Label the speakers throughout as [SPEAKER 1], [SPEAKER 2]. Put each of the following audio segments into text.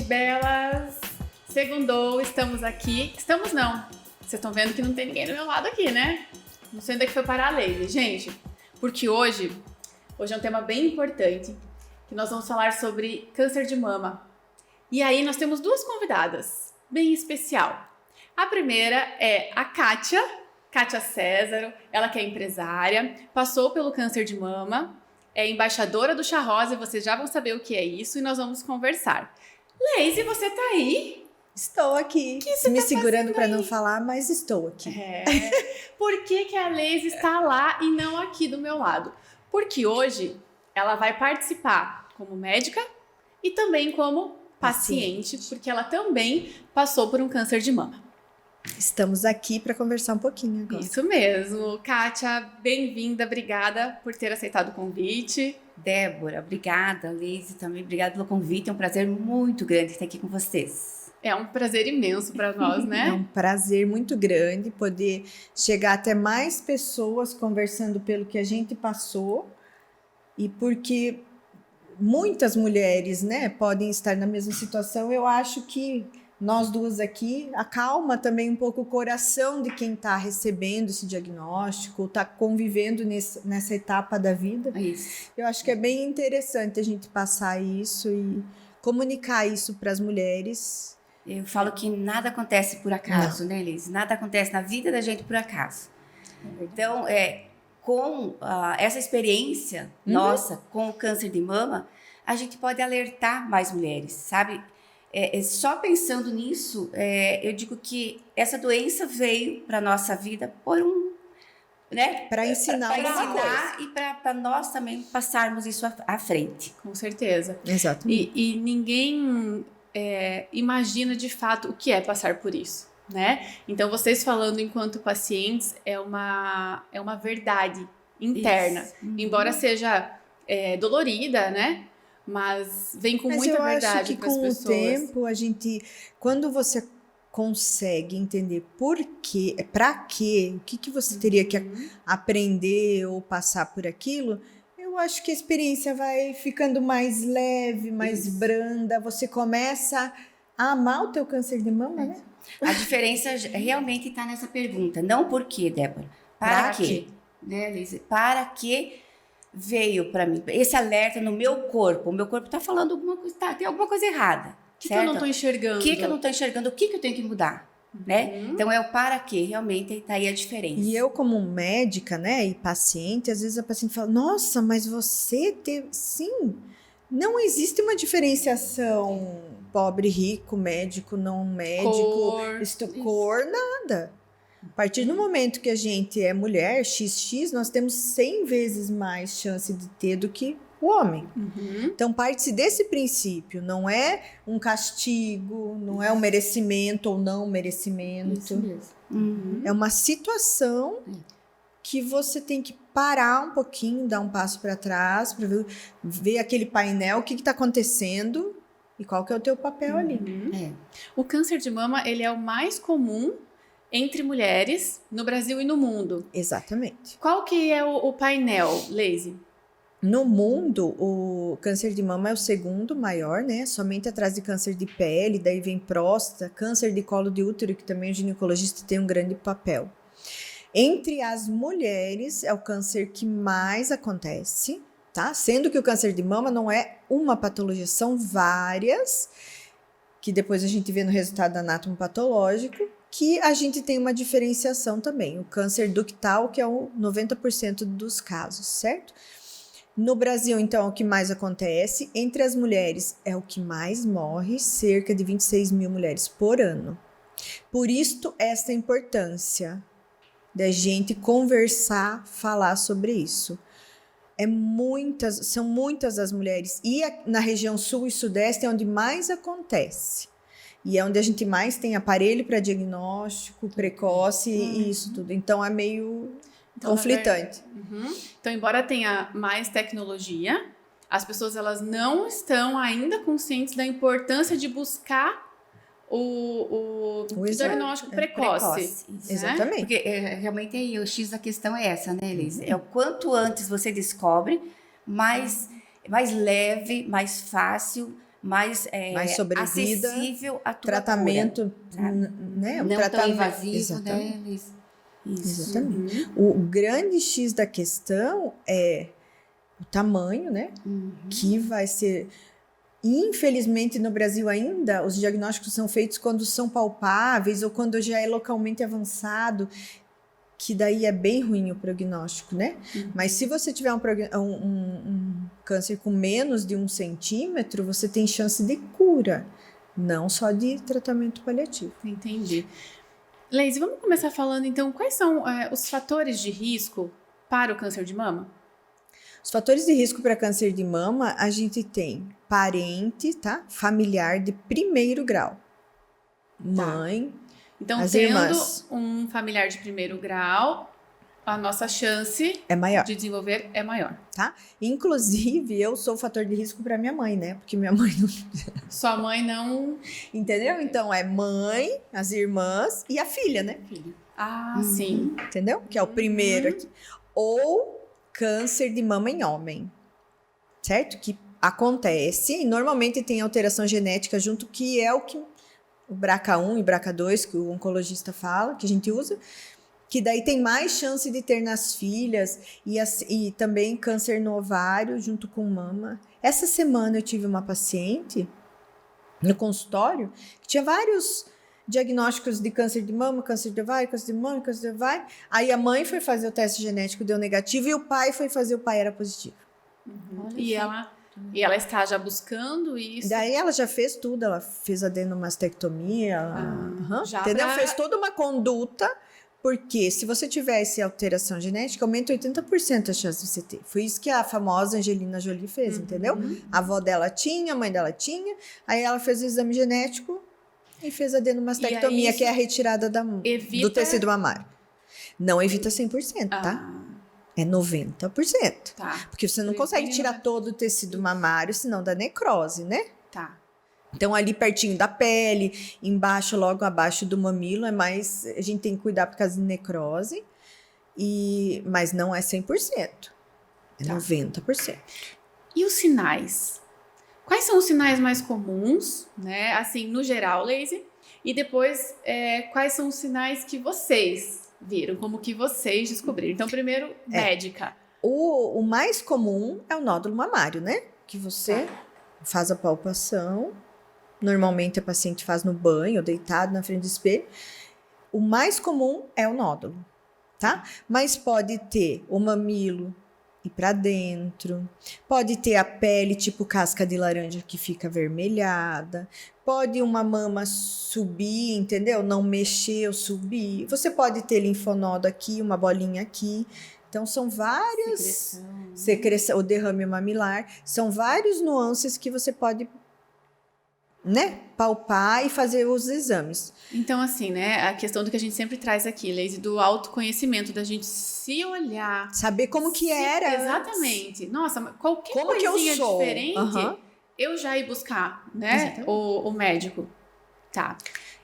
[SPEAKER 1] belas! Segundou, estamos aqui. Estamos não. Vocês estão vendo que não tem ninguém do meu lado aqui, né? Não sei onde é que foi parar a Lazy. Gente, porque hoje é um tema bem importante, que nós vamos falar sobre câncer de mama. E aí nós temos duas convidadas, bem especial. A primeira é a Kátia Césaro, ela que é empresária, passou pelo câncer de mama, é embaixadora do Chá Rosa, e vocês já vão saber o que é isso, e nós vamos conversar. Lazy, você tá aí?
[SPEAKER 2] Estou aqui, me segurando para não falar, mas estou aqui.
[SPEAKER 1] Por que a Lazy está lá e não aqui do meu lado? Porque hoje ela vai participar como médica e também como paciente, porque ela também passou por um câncer de mama.
[SPEAKER 2] Estamos aqui para conversar um pouquinho agora.
[SPEAKER 1] Isso mesmo. Kátia, bem-vinda, obrigada por ter aceitado o convite.
[SPEAKER 3] Débora, obrigada. Lazy, também obrigada pelo convite, é um prazer muito grande estar aqui com vocês.
[SPEAKER 1] É um prazer imenso para nós, né?
[SPEAKER 2] É um prazer muito grande poder chegar até mais pessoas conversando pelo que a gente passou e porque muitas mulheres, né, podem estar na mesma situação. Eu acho que nós duas aqui acalma também um pouco o coração de quem está recebendo esse diagnóstico, está convivendo nessa etapa da vida.
[SPEAKER 3] Isso.
[SPEAKER 2] Eu acho que é bem interessante a gente passar isso e comunicar isso para as mulheres.
[SPEAKER 3] Eu falo que nada acontece por acaso, né, Liz? Nada acontece na vida da gente por acaso. Então, com essa experiência nossa com o câncer de mama, a gente pode alertar mais mulheres, sabe? Só pensando nisso, eu digo que essa doença veio para a nossa vida por né?
[SPEAKER 2] Para ensinar
[SPEAKER 3] e para nós também passarmos isso à frente.
[SPEAKER 1] Com certeza.
[SPEAKER 2] Exatamente.
[SPEAKER 1] E ninguém imagina de fato o que é passar por isso, né? Então, vocês falando enquanto pacientes é uma verdade interna.
[SPEAKER 3] Isso.
[SPEAKER 1] Embora seja dolorida, né? Mas vem com muita verdade para as pessoas.
[SPEAKER 2] Mas eu acho que com o tempo, quando você consegue entender por quê, para quê, o que você teria que aprender ou passar por aquilo, eu acho que a experiência vai ficando mais leve, mais branda. Você começa a amar o teu câncer de mama, né?
[SPEAKER 3] A diferença realmente está nessa pergunta. Não por quê, Débora. Para quê? Né, Liz? Para que veio para mim esse alerta no meu corpo? O meu corpo está falando alguma coisa, tem alguma coisa errada.
[SPEAKER 1] O que eu não estou enxergando?
[SPEAKER 3] O que eu não estou enxergando? O que eu tenho que mudar? Né? Então é o para quê, realmente está aí a diferença.
[SPEAKER 2] E eu, como médica, né, e paciente, às vezes a paciente fala: nossa, mas você teve. Sim, não existe uma diferenciação pobre, rico, médico, não médico, cor, nada. A partir do momento que a gente é mulher, XX, nós temos 100 vezes mais chance de ter do que o homem. Então, parte-se desse princípio. Não é um castigo, não é um merecimento ou não merecimento.
[SPEAKER 3] Isso mesmo.
[SPEAKER 2] É uma situação que você tem que parar um pouquinho, dar um passo para trás, para ver aquele painel, o que está acontecendo e qual que é o teu papel ali.
[SPEAKER 1] O câncer de mama, ele é o mais comum entre mulheres no Brasil e no mundo.
[SPEAKER 2] Exatamente.
[SPEAKER 1] Qual que é o painel, Lazy?
[SPEAKER 2] No mundo, o câncer de mama é o segundo maior, né? Somente atrás de câncer de pele, daí vem próstata, câncer de colo de útero, que também o ginecologista tem um grande papel. Entre as mulheres, é o câncer que mais acontece, tá? Sendo que o câncer de mama não é uma patologia, são várias, que depois a gente vê no resultado anatomopatológico, que a gente tem uma diferenciação também. O câncer ductal, que é o 90% dos casos, certo? No Brasil, então, é o que mais acontece. Entre as mulheres, é o que mais morre, cerca de 26 mil mulheres por ano. Por isto, essa importância da gente conversar, falar sobre isso. São muitas as mulheres. E na região sul e sudeste é onde mais acontece. E é onde a gente mais tem aparelho para diagnóstico precoce e isso tudo. Então, é meio conflitante.
[SPEAKER 1] Então, embora tenha mais tecnologia, as pessoas elas não estão ainda conscientes da importância de buscar o diagnóstico precoce.
[SPEAKER 3] Né?
[SPEAKER 2] Exatamente.
[SPEAKER 3] Porque realmente aí, o X da questão é essa, né, Liz? É o quanto antes você descobre, mais leve, mais fácil, mais,
[SPEAKER 2] Mais sobrevida,
[SPEAKER 3] acessível à tua
[SPEAKER 2] tratamento,
[SPEAKER 3] cura,
[SPEAKER 2] né?
[SPEAKER 3] não tão
[SPEAKER 2] tratamento
[SPEAKER 3] invasivo,
[SPEAKER 2] exatamente.
[SPEAKER 3] né, Liz? Isso.
[SPEAKER 2] Exatamente. O grande X da questão é o tamanho, né? Que vai ser. Infelizmente, no Brasil ainda, os diagnósticos são feitos quando são palpáveis ou quando já é localmente avançado, que daí é bem ruim o prognóstico, né? Mas se você tiver um câncer com menos de 1 centímetro, você tem chance de cura, não só de tratamento paliativo.
[SPEAKER 1] Entendi. Leise, vamos começar falando então quais são os fatores de risco para o câncer de mama?
[SPEAKER 2] Os fatores de risco para câncer de mama, a gente tem parente, tá? Familiar de primeiro grau. Mãe,
[SPEAKER 1] Então,
[SPEAKER 2] as
[SPEAKER 1] tendo
[SPEAKER 2] irmãs.
[SPEAKER 1] um familiar de primeiro grau, a nossa chance
[SPEAKER 2] É maior,
[SPEAKER 1] de desenvolver é maior.
[SPEAKER 2] tá? Inclusive, eu sou fator de risco para minha mãe, né? Porque minha mãe não...
[SPEAKER 1] Sua mãe não...
[SPEAKER 2] Entendeu? Então, é mãe, as irmãs e a filha, né?
[SPEAKER 1] Ah, sim.
[SPEAKER 2] Entendeu? Que é o primeiro aqui. Ou câncer de mama em homem, certo? Que acontece e normalmente tem alteração genética junto, que é o que o BRCA1 e BRCA2, que o oncologista fala, que a gente usa, que daí tem mais chance de ter nas filhas e também câncer no ovário junto com mama. Essa semana eu tive uma paciente no consultório que tinha vários diagnósticos de câncer de mama, câncer de ovário, câncer de mama, câncer de ovário. Aí a mãe foi fazer o teste genético, deu negativo, e o pai foi fazer, o pai era positivo.
[SPEAKER 1] E ela está já buscando isso.
[SPEAKER 2] Daí ela já fez tudo, ela fez adenomastectomia, entendeu? Fez toda uma conduta, porque se você tivesse alteração genética, aumenta 80% a chance de você ter. Foi isso que a famosa Angelina Jolie fez, entendeu? A avó dela tinha, a mãe dela tinha, aí ela fez o exame genético e fez a adenomastectomia, que é a retirada do tecido mamário. Não evita 100%, tá? É 90%.
[SPEAKER 1] Tá.
[SPEAKER 2] Porque você não consegue tirar todo o tecido mamário, senão dá necrose, né?
[SPEAKER 1] Tá.
[SPEAKER 2] Então, ali pertinho da pele, embaixo, logo abaixo do mamilo, é mais... A gente tem que cuidar por causa de necrose, mas não é 100%. É 90%.
[SPEAKER 1] E os sinais? Quais são os sinais mais comuns, né? Assim, no geral, Leise. E depois, quais são os sinais que vocês viram? Como que vocês descobriram? Então, primeiro, médica.
[SPEAKER 2] O mais comum é o nódulo mamário, né? Que você faz a palpação. Normalmente, a paciente faz no banho, deitado na frente do espelho. O mais comum é o nódulo, tá? Mas pode ter o mamilo ir para dentro, pode ter a pele tipo casca de laranja que fica avermelhada, pode uma mama subir, entendeu? Não mexer ou subir. Você pode ter linfonodo aqui, uma bolinha aqui. Então, são várias... Secreção, o derrame mamilar. São vários nuances que você pode, né, palpar e fazer os exames.
[SPEAKER 1] Então, assim, né, a questão do que a gente sempre traz aqui, Leise, do autoconhecimento, da gente se olhar.
[SPEAKER 2] Saber como que era.
[SPEAKER 1] Exatamente. Nossa, qualquer
[SPEAKER 2] como
[SPEAKER 1] coisinha
[SPEAKER 2] que eu sou?
[SPEAKER 1] diferente, eu já ia buscar, né, o médico. Tá.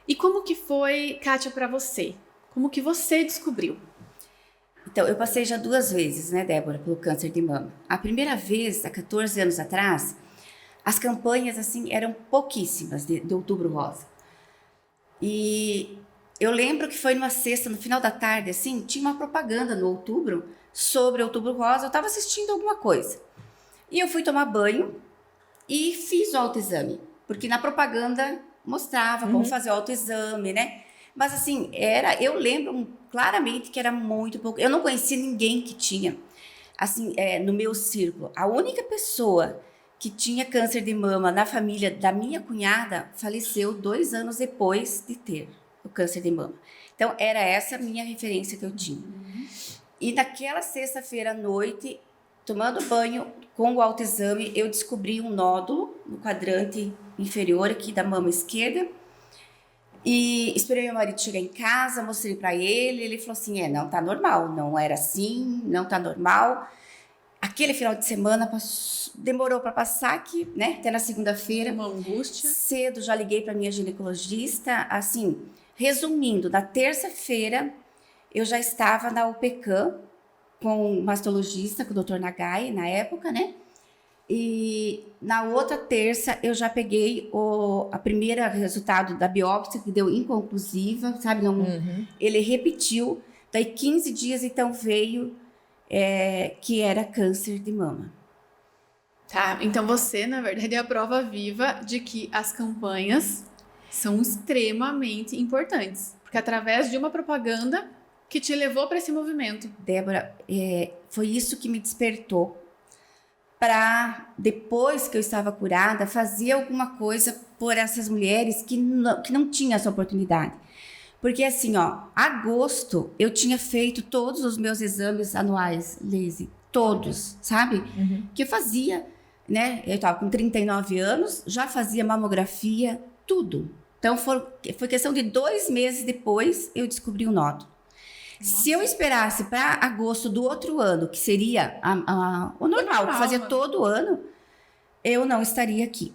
[SPEAKER 1] E como que foi, Kátia, pra você? Como que você descobriu?
[SPEAKER 3] Então, eu passei já 2 vezes, né, Débora, pelo câncer de mama. A primeira vez, há 14 anos atrás, as campanhas, assim, eram pouquíssimas de Outubro Rosa. E eu lembro que foi numa sexta, no final da tarde, assim, tinha uma propaganda no Outubro sobre Outubro Rosa. Eu estava assistindo alguma coisa. E eu fui tomar banho e fiz o autoexame. Porque na propaganda mostrava como fazer o autoexame, né? Mas, assim, eu lembro claramente que era muito pouco. Eu não conhecia ninguém que tinha, assim, no meu círculo. A única pessoa que tinha câncer de mama na família da minha cunhada faleceu 2 anos depois de ter o câncer de mama. Então, era essa a minha referência que eu tinha. E naquela sexta-feira à noite, tomando banho com o autoexame, eu descobri um nódulo no quadrante inferior aqui da mama esquerda. E esperei meu marido chegar em casa, mostrei pra ele falou assim, não tá normal, não era assim, não tá normal. Aquele final de semana demorou para passar aqui, né? Até na segunda-feira.
[SPEAKER 1] Uma angústia.
[SPEAKER 3] Cedo já liguei para minha ginecologista. Assim, resumindo, na terça-feira eu já estava na UPCAM com o mastologista, com o Dr. Nagai, na época, né? E na outra terça eu já peguei a primeira resultado da biópsia, que deu inconclusiva, sabe? Não, ele repetiu, daí 15 dias então veio que era câncer de mama.
[SPEAKER 1] Tá, então você, na verdade, é a prova viva de que as campanhas são extremamente importantes. Porque através de uma propaganda que te levou para esse movimento.
[SPEAKER 3] Débora, foi isso que me despertou para, depois que eu estava curada, fazer alguma coisa por essas mulheres que não tinham essa oportunidade. Porque assim, agosto, eu tinha feito todos os meus exames anuais, Leise, todos, sabe? Que eu fazia, né? Eu estava com 39 anos, já fazia mamografia, tudo. Então, foi questão de 2 meses depois, eu descobri o nódulo. Se eu esperasse para agosto do outro ano, que seria o normal, que fazia todo ano, eu não estaria aqui.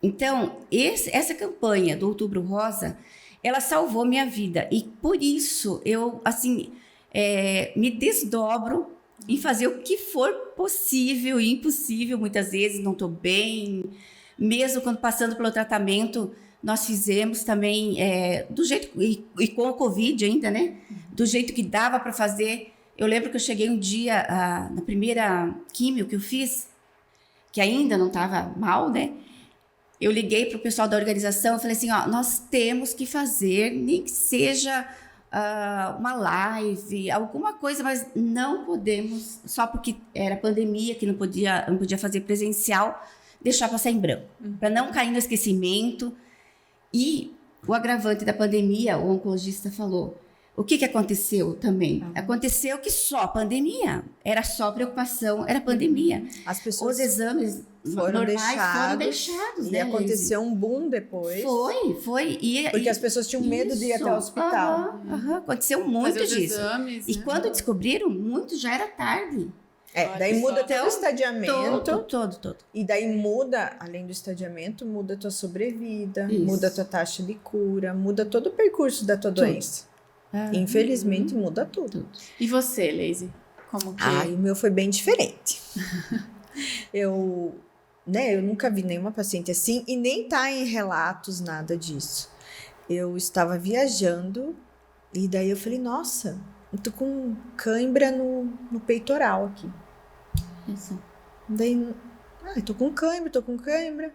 [SPEAKER 3] Então, essa campanha do Outubro Rosa, ela salvou minha vida. E por isso, eu, assim, me desdobro em fazer o que for possível e impossível. Muitas vezes não estou bem, mesmo quando passando pelo tratamento. Nós fizemos também, do jeito, e com o Covid ainda, né? Do jeito que dava para fazer. Eu lembro que eu cheguei um dia, na primeira químio que eu fiz, que ainda não estava mal, né? Eu liguei para o pessoal da organização e falei assim, nós temos que fazer, nem que seja uma live, alguma coisa, mas não podemos, só porque era pandemia, que não podia fazer presencial, deixar passar em branco, para não cair no esquecimento. E o agravante da pandemia, o oncologista falou, o que aconteceu também? Aconteceu que só pandemia, era só preocupação, era pandemia.
[SPEAKER 2] As pessoas
[SPEAKER 3] os exames
[SPEAKER 2] foram
[SPEAKER 3] normais deixados,
[SPEAKER 2] e
[SPEAKER 3] né,
[SPEAKER 2] aconteceu um boom depois.
[SPEAKER 3] Foi.
[SPEAKER 2] Porque as pessoas tinham medo de ir até o hospital.
[SPEAKER 3] Aconteceu muito
[SPEAKER 1] Fazer os
[SPEAKER 3] disso.
[SPEAKER 1] exames,
[SPEAKER 3] E
[SPEAKER 1] né?
[SPEAKER 3] quando descobriram, muito já era tarde.
[SPEAKER 2] Daí muda todo o
[SPEAKER 3] Então,
[SPEAKER 2] estadiamento.
[SPEAKER 3] Todo.
[SPEAKER 2] E daí muda, além do estadiamento, muda a tua sobrevida,
[SPEAKER 3] Isso.
[SPEAKER 2] muda a tua taxa de cura, muda todo o percurso da tua doença. Infelizmente, muda tudo.
[SPEAKER 1] E você, Leise? Como que...
[SPEAKER 2] O meu foi bem diferente. Eu nunca vi nenhuma paciente assim e nem tá em relatos nada disso. Eu estava viajando e daí eu falei, nossa, eu tô com cãibra no peitoral aqui.
[SPEAKER 3] Isso.
[SPEAKER 2] Daí, eu tô com cãibra.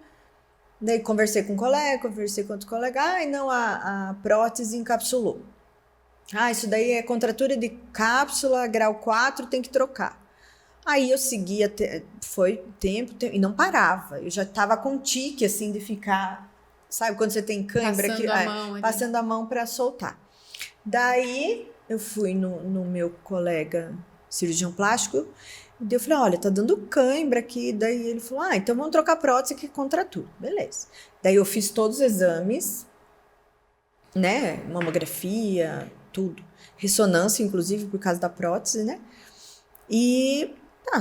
[SPEAKER 2] Daí conversei com um colega, conversei com outro colega. Não, a prótese encapsulou. Isso daí é contratura de cápsula, grau 4, tem que trocar. Aí eu seguia, foi tempo, e não parava. Eu já tava com tique, assim, de ficar... Sabe quando você tem cãibra? Passando a mão para soltar. Daí eu fui no meu colega cirurgião plástico, e eu falei, olha, tá dando cãibra aqui. Daí ele falou, então vamos trocar prótese que é contratura. Beleza. Daí eu fiz todos os exames, né? Mamografia, tudo. Ressonância, inclusive, por causa da prótese, né? E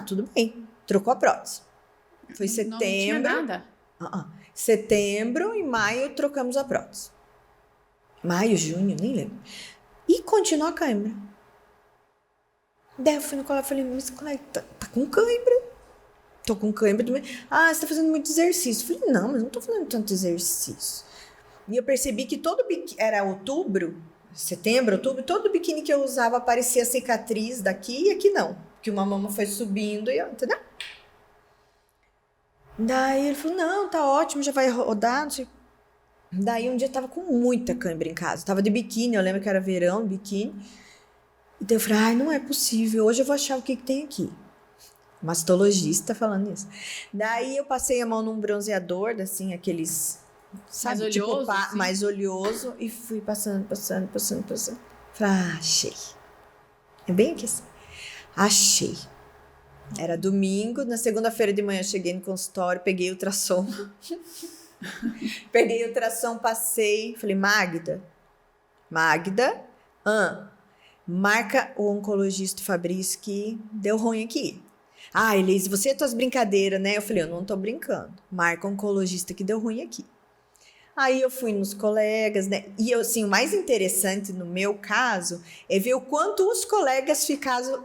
[SPEAKER 2] tudo bem. Trocou a prótese. Foi setembro.
[SPEAKER 1] Não tinha nada.
[SPEAKER 2] Setembro e maio trocamos a prótese. Maio, junho, nem lembro. E continuou a cãibra. Daí eu fui no colega e falei, mas colega, tá com cãibra? Tô com cãibra. Você tá fazendo muito exercício. Eu falei, não, mas não tô fazendo tanto exercício. E eu percebi que era setembro, outubro, todo biquíni que eu usava parecia cicatriz daqui e aqui não. Que uma mama foi subindo e entendeu? Daí ele falou, não, tá ótimo, já vai rodar, não sei. Daí um dia eu tava com muita cãibra em casa, tava de biquíni, eu lembro que era verão, biquíni. E daí eu falei, não é possível, hoje eu vou achar o que tem aqui. Mastologista falando isso. Daí eu passei a mão num bronzeador, assim, aqueles... Sabe,
[SPEAKER 1] mais oleoso, assim.
[SPEAKER 2] Mais oleoso, e fui passando. Falei, achei. É bem aqui assim. Achei. Era domingo, na segunda-feira de manhã eu cheguei no consultório, peguei o ultrassom. Passei, falei, Magda, marca o oncologista Fabrício que deu ruim aqui. Elise, você e tuas brincadeiras, né? Eu falei, eu não tô brincando. Marca o oncologista que deu ruim aqui. Aí eu fui nos colegas, né? E assim, o mais interessante no meu caso é ver o quanto os colegas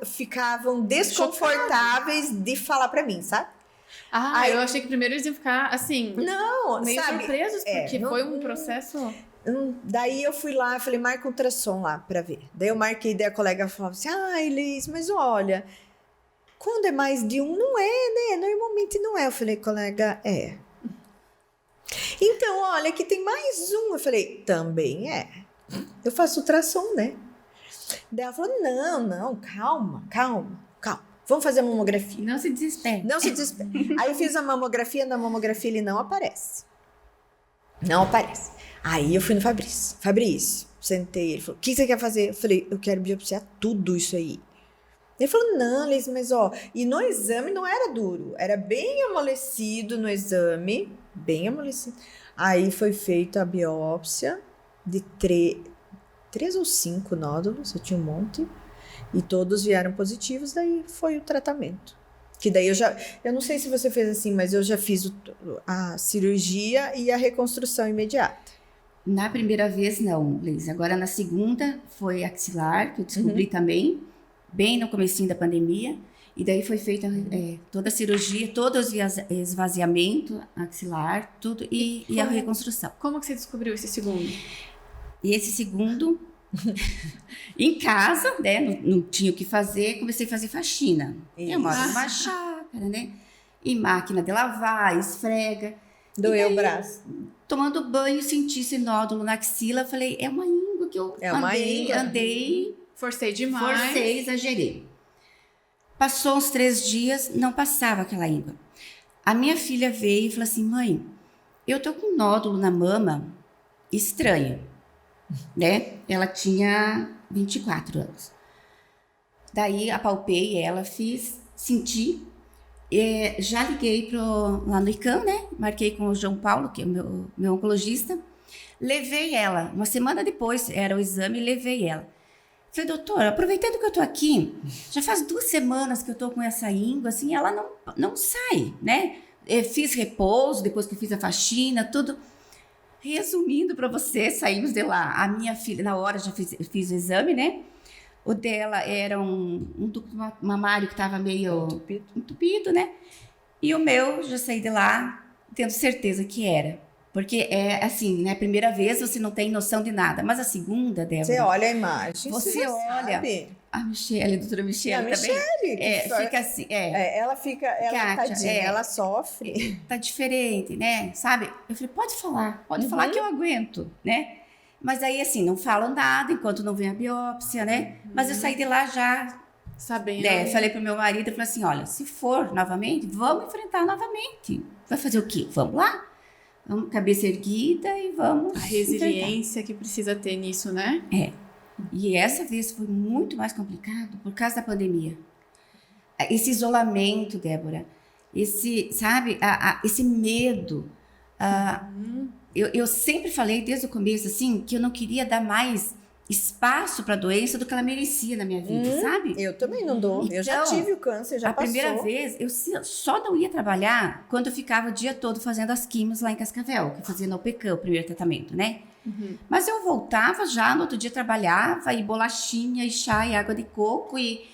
[SPEAKER 2] ficavam desconfortáveis de falar pra mim, sabe?
[SPEAKER 1] Ah,
[SPEAKER 2] Aí-
[SPEAKER 1] eu achei que primeiro eles iam ficar, assim,
[SPEAKER 2] Não,
[SPEAKER 1] meio
[SPEAKER 2] sabe?
[SPEAKER 1] surpresos, porque
[SPEAKER 2] não-
[SPEAKER 1] foi um processo...
[SPEAKER 2] Daí eu fui lá, falei, marca ultrassom lá pra ver. Daí eu marquei, daí a colega falava assim, Liz, mas olha, quando é mais de um, não é, né? Normalmente não é. Eu falei, colega, é. Então, olha, aqui tem mais um. Eu falei, também é. Eu faço ultrassom, né? Daí ela falou, não, calma. Vamos fazer a mamografia.
[SPEAKER 3] Não se desespere.
[SPEAKER 2] Não se desespere. Aí eu fiz a mamografia, na mamografia ele não aparece. Não aparece. Aí eu fui no Fabrício, sentei, ele falou, o que você quer fazer? Eu falei, eu quero biopsiar tudo isso aí. Ele falou, não, Liz, mas ó, e no exame não era duro, era bem amolecido no exame, bem amolecido. Aí foi feita a biópsia de 3 ou 5 nódulos, eu tinha um monte, e todos vieram positivos, daí foi o tratamento. Que daí eu não sei se você fez assim, mas eu já fiz a cirurgia e a reconstrução imediata.
[SPEAKER 3] Na primeira vez, não, Liz. Agora, na segunda, foi axilar, que eu descobri também, bem no comecinho da pandemia. E daí foi feita toda a cirurgia, todo o esvaziamento axilar, tudo, e a reconstrução.
[SPEAKER 1] Como que você descobriu esse segundo?
[SPEAKER 3] E esse segundo, em casa, né, não tinha o que fazer, comecei a fazer faxina. Eu moro numa chácara, né? E máquina de lavar, esfrega.
[SPEAKER 2] Doeu o braço.
[SPEAKER 3] Tomando banho, senti esse nódulo na axila, falei, é uma íngua que eu andei,
[SPEAKER 1] Forcei demais.
[SPEAKER 3] forcei, exagerei. Passou uns 3 dias, não passava aquela íngua. A minha filha veio e falou assim, mãe, eu tô com um nódulo na mama estranho, né? Ela tinha 24 anos. Daí apalpei ela, senti. Já liguei lá no ICAM, né? Marquei com o João Paulo, que é o meu oncologista. Levei ela. Uma semana depois era o exame, levei ela. Falei, doutora, aproveitando que eu tô aqui, já faz 2 semanas que eu tô com essa íngua, assim, ela não sai, né? Fiz repouso, depois que eu fiz a faxina, tudo. Resumindo para você, saímos de lá. A minha filha, na hora, já fiz o exame, né? O dela era um mamário que estava meio entupido, né? E o meu, já saí de lá, tendo certeza que era. Porque é assim, né? Primeira vez você não tem noção de nada. Mas a segunda, Débora...
[SPEAKER 2] Você olha a imagem,
[SPEAKER 3] você olha...
[SPEAKER 2] sabe.
[SPEAKER 3] A Michelle, a doutora Michelle também. Fica assim,
[SPEAKER 2] ela
[SPEAKER 3] Kátia,
[SPEAKER 2] tadinha, ela sofre.
[SPEAKER 3] Tá diferente, né? Sabe? Eu falei, pode falar que eu aguento, né? Mas aí, assim, não falam nada enquanto não vem a biópsia, né? Mas eu saí de lá já
[SPEAKER 1] Sabendo.
[SPEAKER 3] Falei pro meu marido, eu falei assim, olha, se for novamente, vamos enfrentar novamente. Vai fazer o quê? Vamos lá? Vamos, cabeça erguida e vamos
[SPEAKER 1] A resiliência que precisa ter nisso, né?
[SPEAKER 3] E essa vez foi muito mais complicado por causa da pandemia. Esse isolamento, Débora, esse medo. Eu sempre falei desde o começo, assim, que eu não queria dar mais espaço para a doença do que ela merecia na minha vida, sabe?
[SPEAKER 2] Eu também não dou. Eu já
[SPEAKER 3] Então,
[SPEAKER 2] tive o câncer, já
[SPEAKER 3] a
[SPEAKER 2] passou.
[SPEAKER 3] primeira vez, eu só não ia trabalhar quando eu ficava o dia todo fazendo as químios lá em Cascavel, que eu fazia no OPECAM, o primeiro tratamento, né? Mas eu voltava já, no outro dia trabalhava, e bolachinha, e chá, e água de coco, e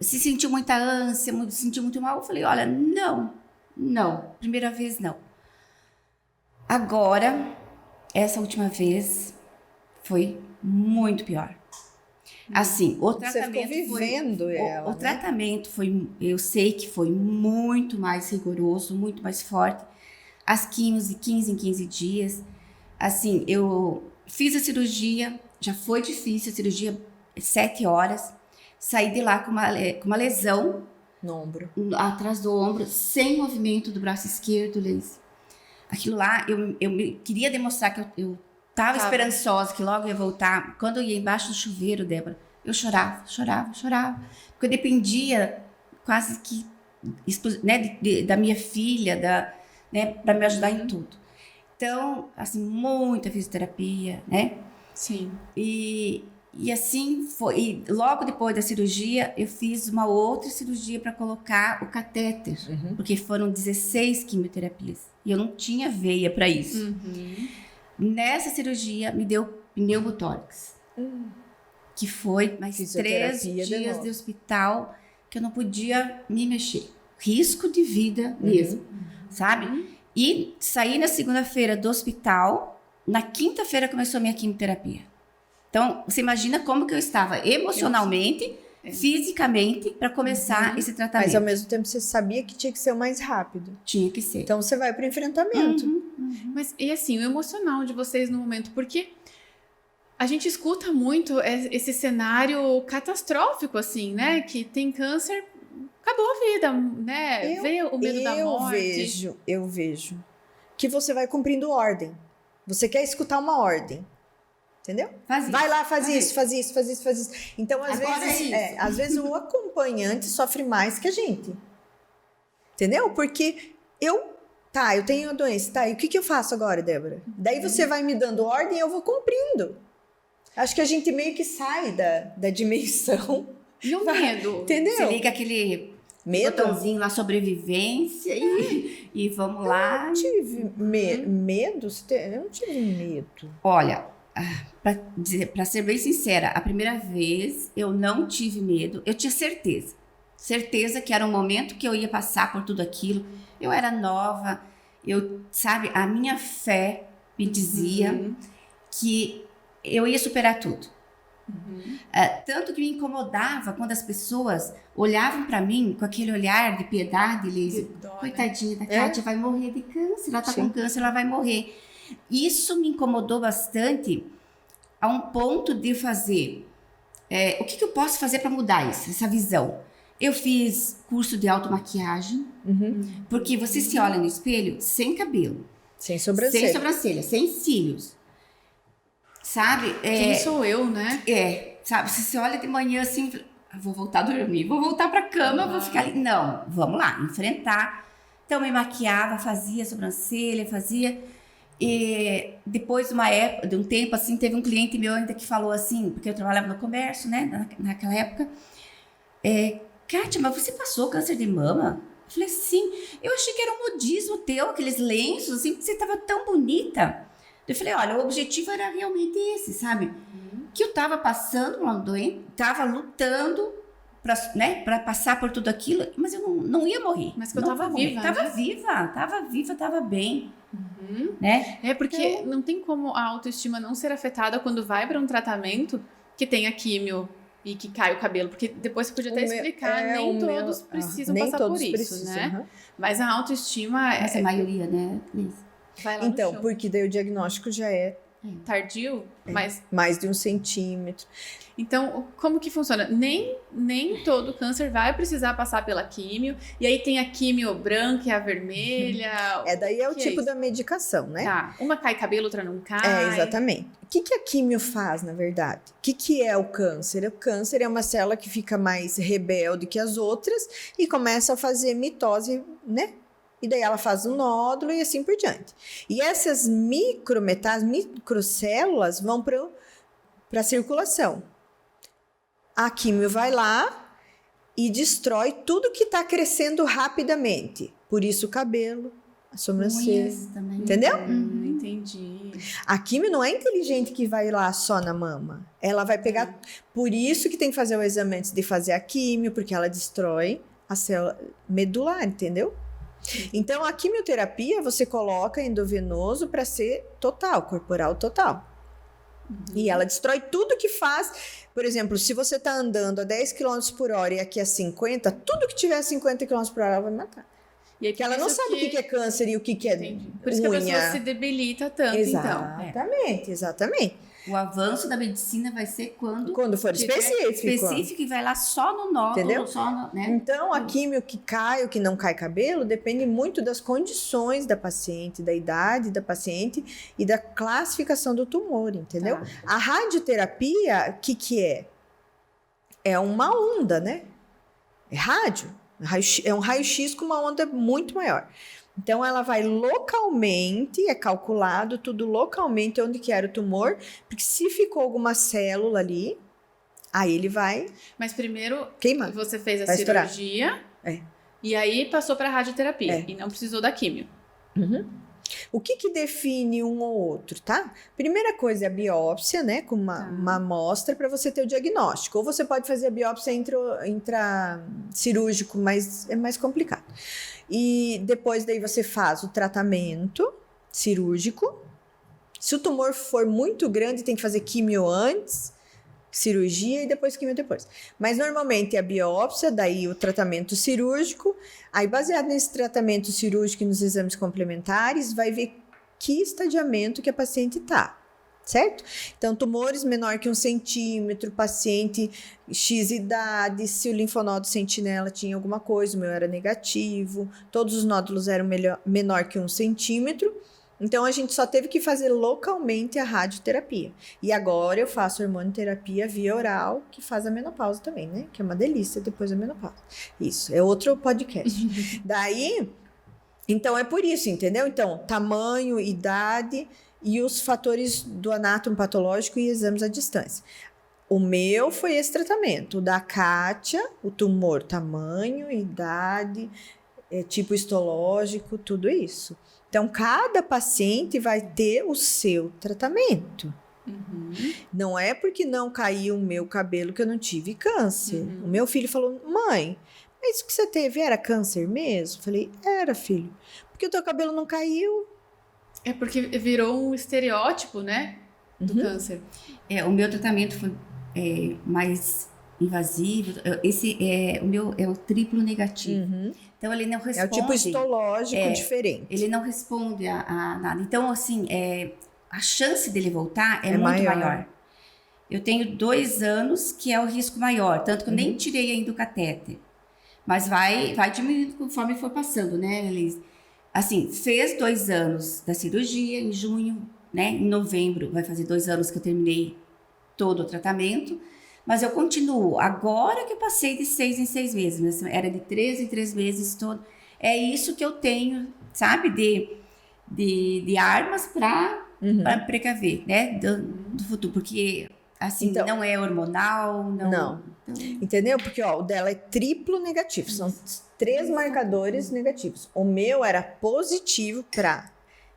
[SPEAKER 3] se sentiu muita ânsia, se sentiu muito mal. Eu falei, olha, não, primeira vez não. Agora, essa última vez, foi muito pior. Assim, o tratamento
[SPEAKER 2] Você ficou vivendo ela,
[SPEAKER 3] o tratamento foi, eu sei que foi muito mais rigoroso, muito mais forte. As químios de 15 em 15 dias. Assim, eu fiz a cirurgia, já foi difícil a cirurgia, 7 horas. Saí de lá com uma lesão
[SPEAKER 2] no ombro,
[SPEAKER 3] atrás do ombro, sem movimento do braço esquerdo, Liz. Aquilo lá, eu queria demonstrar que eu estava esperançosa que logo ia voltar. Quando eu ia embaixo do chuveiro, Débora, eu chorava. Porque eu dependia quase que, né, da minha filha, né, para me ajudar em tudo. Então, assim, muita fisioterapia, né?
[SPEAKER 1] Sim.
[SPEAKER 3] E assim foi. E logo depois da cirurgia, eu fiz uma outra cirurgia para colocar o catéter, porque foram 16 quimioterapias. E eu não tinha veia para isso. Nessa cirurgia, me deu pneumotórax, que foi mais 3 dias de hospital que eu não podia me mexer. risco de vida mesmo, sabe? E saí na segunda-feira do hospital, na quinta-feira começou a minha quimioterapia. Então, você imagina como que eu estava emocionalmente, fisicamente, para começar esse tratamento.
[SPEAKER 2] Mas ao mesmo tempo você sabia que tinha que ser o mais rápido.
[SPEAKER 3] Tinha que ser.
[SPEAKER 2] Então você vai pro enfrentamento.
[SPEAKER 1] Mas, e assim, o emocional de vocês no momento, porque a gente escuta muito esse cenário catastrófico, assim, né? Que tem câncer, acabou a vida, né? Vê o medo da morte.
[SPEAKER 2] Eu vejo que você vai cumprindo ordem. Você quer escutar uma ordem. Entendeu? Vai lá, faz isso. Então, às vezes o acompanhante sofre mais que a gente. Entendeu? Porque eu tenho a doença, e o que eu faço agora, Débora? Daí você vai me dando ordem e eu vou cumprindo. Acho que a gente meio que sai da dimensão.
[SPEAKER 1] E o medo?
[SPEAKER 2] Entendeu?
[SPEAKER 3] Você liga aquele botãozinho lá, sobrevivência e vamos lá.
[SPEAKER 2] Eu não tive medo. Eu não tive medo.
[SPEAKER 3] Olha, para ser bem sincera, a primeira vez eu não tive medo, eu tinha certeza que era um momento que eu ia passar por tudo aquilo. Eu era nova, a minha fé me dizia que eu ia superar tudo. Tanto que me incomodava quando as pessoas olhavam para mim com aquele olhar de piedade, Leise. Coitadinha da Kátia, vai morrer de câncer, ela tá com câncer, ela vai morrer. Isso me incomodou bastante a um ponto de fazer o que eu posso fazer para mudar essa visão. Eu fiz curso de automaquiagem, porque você se olha no espelho sem cabelo,
[SPEAKER 2] sem sobrancelha,
[SPEAKER 3] sem cílios, sabe?
[SPEAKER 1] Quem sou eu, né?
[SPEAKER 3] Sabe? Você se olha de manhã assim, vou voltar a dormir, vou voltar para cama, vou ficar ali. Não, vamos lá, enfrentar. Então, me maquiava, fazia sobrancelha, E depois de um tempo, assim, teve um cliente meu ainda que falou assim, porque eu trabalhava no comércio, né, naquela época. Kátia, mas você passou câncer de mama? Eu falei, sim. Eu achei que era um modismo teu, aqueles lenços, assim, porque você estava tão bonita. Eu falei, olha, o objetivo era realmente esse, sabe? Que eu estava passando uma doença, estava lutando para passar por tudo aquilo, mas eu não ia morrer.
[SPEAKER 1] Mas que eu estava viva,
[SPEAKER 3] Tava viva, tava bem. Né?
[SPEAKER 1] Porque não tem como a autoestima não ser afetada quando vai para um tratamento que tem a químio e que cai o cabelo, porque depois você podia até explicar, nem todos precisam passar por isso, né? Mas a autoestima
[SPEAKER 3] Essa é a maioria, né, Liz?
[SPEAKER 1] Vai lá
[SPEAKER 2] então,
[SPEAKER 1] no chão.
[SPEAKER 2] porque daí o diagnóstico já é
[SPEAKER 1] tardio, mas
[SPEAKER 2] mais de 1 centímetro.
[SPEAKER 1] Então, como que funciona? Nem todo câncer vai precisar passar pela químio. E aí tem a químio branca e a vermelha.
[SPEAKER 2] Daí é o tipo da medicação, né?
[SPEAKER 1] Tá. Uma cai cabelo, outra não cai.
[SPEAKER 2] Exatamente. O que a químio faz, na verdade? O que é o câncer? O câncer é uma célula que fica mais rebelde que as outras e começa a fazer mitose, né? E daí ela faz um nódulo e assim por diante. E essas microcélulas vão para a circulação. A químio vai lá e destrói tudo que está crescendo rapidamente. Por isso o cabelo, a sobrancelha. Entendeu?
[SPEAKER 1] Entendi.
[SPEAKER 2] A químio não é inteligente que vai lá só na mama. Ela vai pegar... Por isso que tem que fazer o exame antes de fazer a químio, porque ela destrói a célula medular, entendeu? Então, a quimioterapia você coloca endovenoso para ser total, corporal total. E ela destrói tudo que faz. Por exemplo, se você está andando a 10 km por hora e aqui a 50, tudo que tiver a 50 km por hora ela vai matar.
[SPEAKER 1] E aí,
[SPEAKER 2] porque ela não sabe o que é câncer e o que é
[SPEAKER 1] Por isso que a pessoa se debilita tanto,
[SPEAKER 2] Exatamente.
[SPEAKER 3] O avanço da medicina vai ser quando
[SPEAKER 2] for específico
[SPEAKER 3] e vai lá só no nódulo,
[SPEAKER 2] entendeu?
[SPEAKER 3] Né?
[SPEAKER 2] Então, a químio que cai ou que não cai cabelo depende muito das condições da paciente, da idade da paciente e da classificação do tumor, entendeu? Tá. A radioterapia, o que é? É uma onda, né? É rádio. É um raio-x com uma onda muito maior. Então, ela vai localmente, é calculado tudo localmente onde que era o tumor, porque se ficou alguma célula ali, aí ele vai...
[SPEAKER 1] Mas primeiro,
[SPEAKER 2] queimar.
[SPEAKER 1] Você fez a cirurgia, e aí passou para a radioterapia, e não precisou da químio.
[SPEAKER 2] O que define um ou outro, tá? Primeira coisa é a biópsia, né? Com uma amostra para você ter o diagnóstico. Ou você pode fazer a biópsia intracirúrgico, mas é mais complicado. E depois daí você faz o tratamento cirúrgico. Se o tumor for muito grande, tem que fazer quimio antes, cirurgia e depois quimio depois. Mas normalmente é a biópsia, daí o tratamento cirúrgico. Aí, baseado nesse tratamento cirúrgico e nos exames complementares, vai ver que estadiamento que a paciente está, certo? Então, tumores menor que 1 centímetro, paciente X idade, se o linfonodo sentinela tinha alguma coisa, o meu era negativo, todos os nódulos eram menor que 1 centímetro. Então, a gente só teve que fazer localmente a radioterapia. E agora eu faço hormonioterapia via oral, que faz a menopausa também, né? Que é uma delícia depois da menopausa. Isso, é outro podcast. Daí, então é por isso, entendeu? Então, tamanho, idade e os fatores do anátomo patológico e exames à distância. O meu foi esse tratamento. O da Kátia, o tumor, tamanho, idade, tipo histológico, tudo isso. Então, cada paciente vai ter o seu tratamento. Não é porque não caiu o meu cabelo que eu não tive câncer. O meu filho falou, mãe, mas isso que você teve era câncer mesmo? Eu falei, era, filho. Porque o teu cabelo não caiu.
[SPEAKER 1] É porque virou um estereótipo, né? Do câncer.
[SPEAKER 3] O meu tratamento foi mais invasivo. O meu é o triplo negativo. Então, ele não responde.
[SPEAKER 2] É o tipo histológico diferente.
[SPEAKER 3] Ele não responde a nada. Então, assim, a chance dele voltar é muito maior. Eu tenho 2 anos que é o risco maior. Tanto que eu nem tirei ainda o catéter. Mas vai diminuindo conforme for passando, né, Elise? Assim, fez 2 anos da cirurgia em junho, né? Em novembro vai fazer 2 anos que eu terminei todo o tratamento. Mas eu continuo. Agora que eu passei de 6 em 6 meses, era de 3 em 3 meses todo. É isso que eu tenho, sabe, de armas para precaver, né, do futuro. Porque, assim, então, não é hormonal, não.
[SPEAKER 2] Entendeu? Porque, ó, o dela é triplo negativo. São 3 marcadores negativos. O meu era positivo para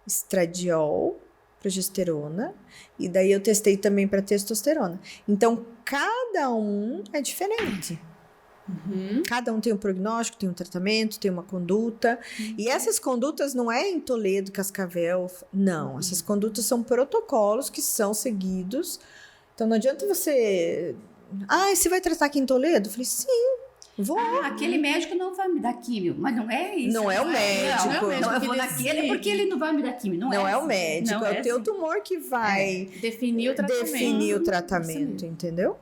[SPEAKER 2] estradiol, progesterona, e daí eu testei também para testosterona. Então, cada um é diferente. Cada um tem um prognóstico, tem um tratamento, tem uma conduta. E essas condutas não é em Toledo, Cascavel, não. Essas condutas são protocolos que são seguidos. Então, não adianta você... você vai tratar aqui em Toledo? Eu falei, sim. Vou.
[SPEAKER 3] Aquele médico não vai me dar químio, mas não é isso.
[SPEAKER 2] Não é o médico.
[SPEAKER 3] Não, eu vou naquele porque ele não vai me dar químio. Não é
[SPEAKER 2] o médico,
[SPEAKER 3] não
[SPEAKER 2] é o teu tumor que vai
[SPEAKER 1] definir o tratamento.
[SPEAKER 2] Entendeu?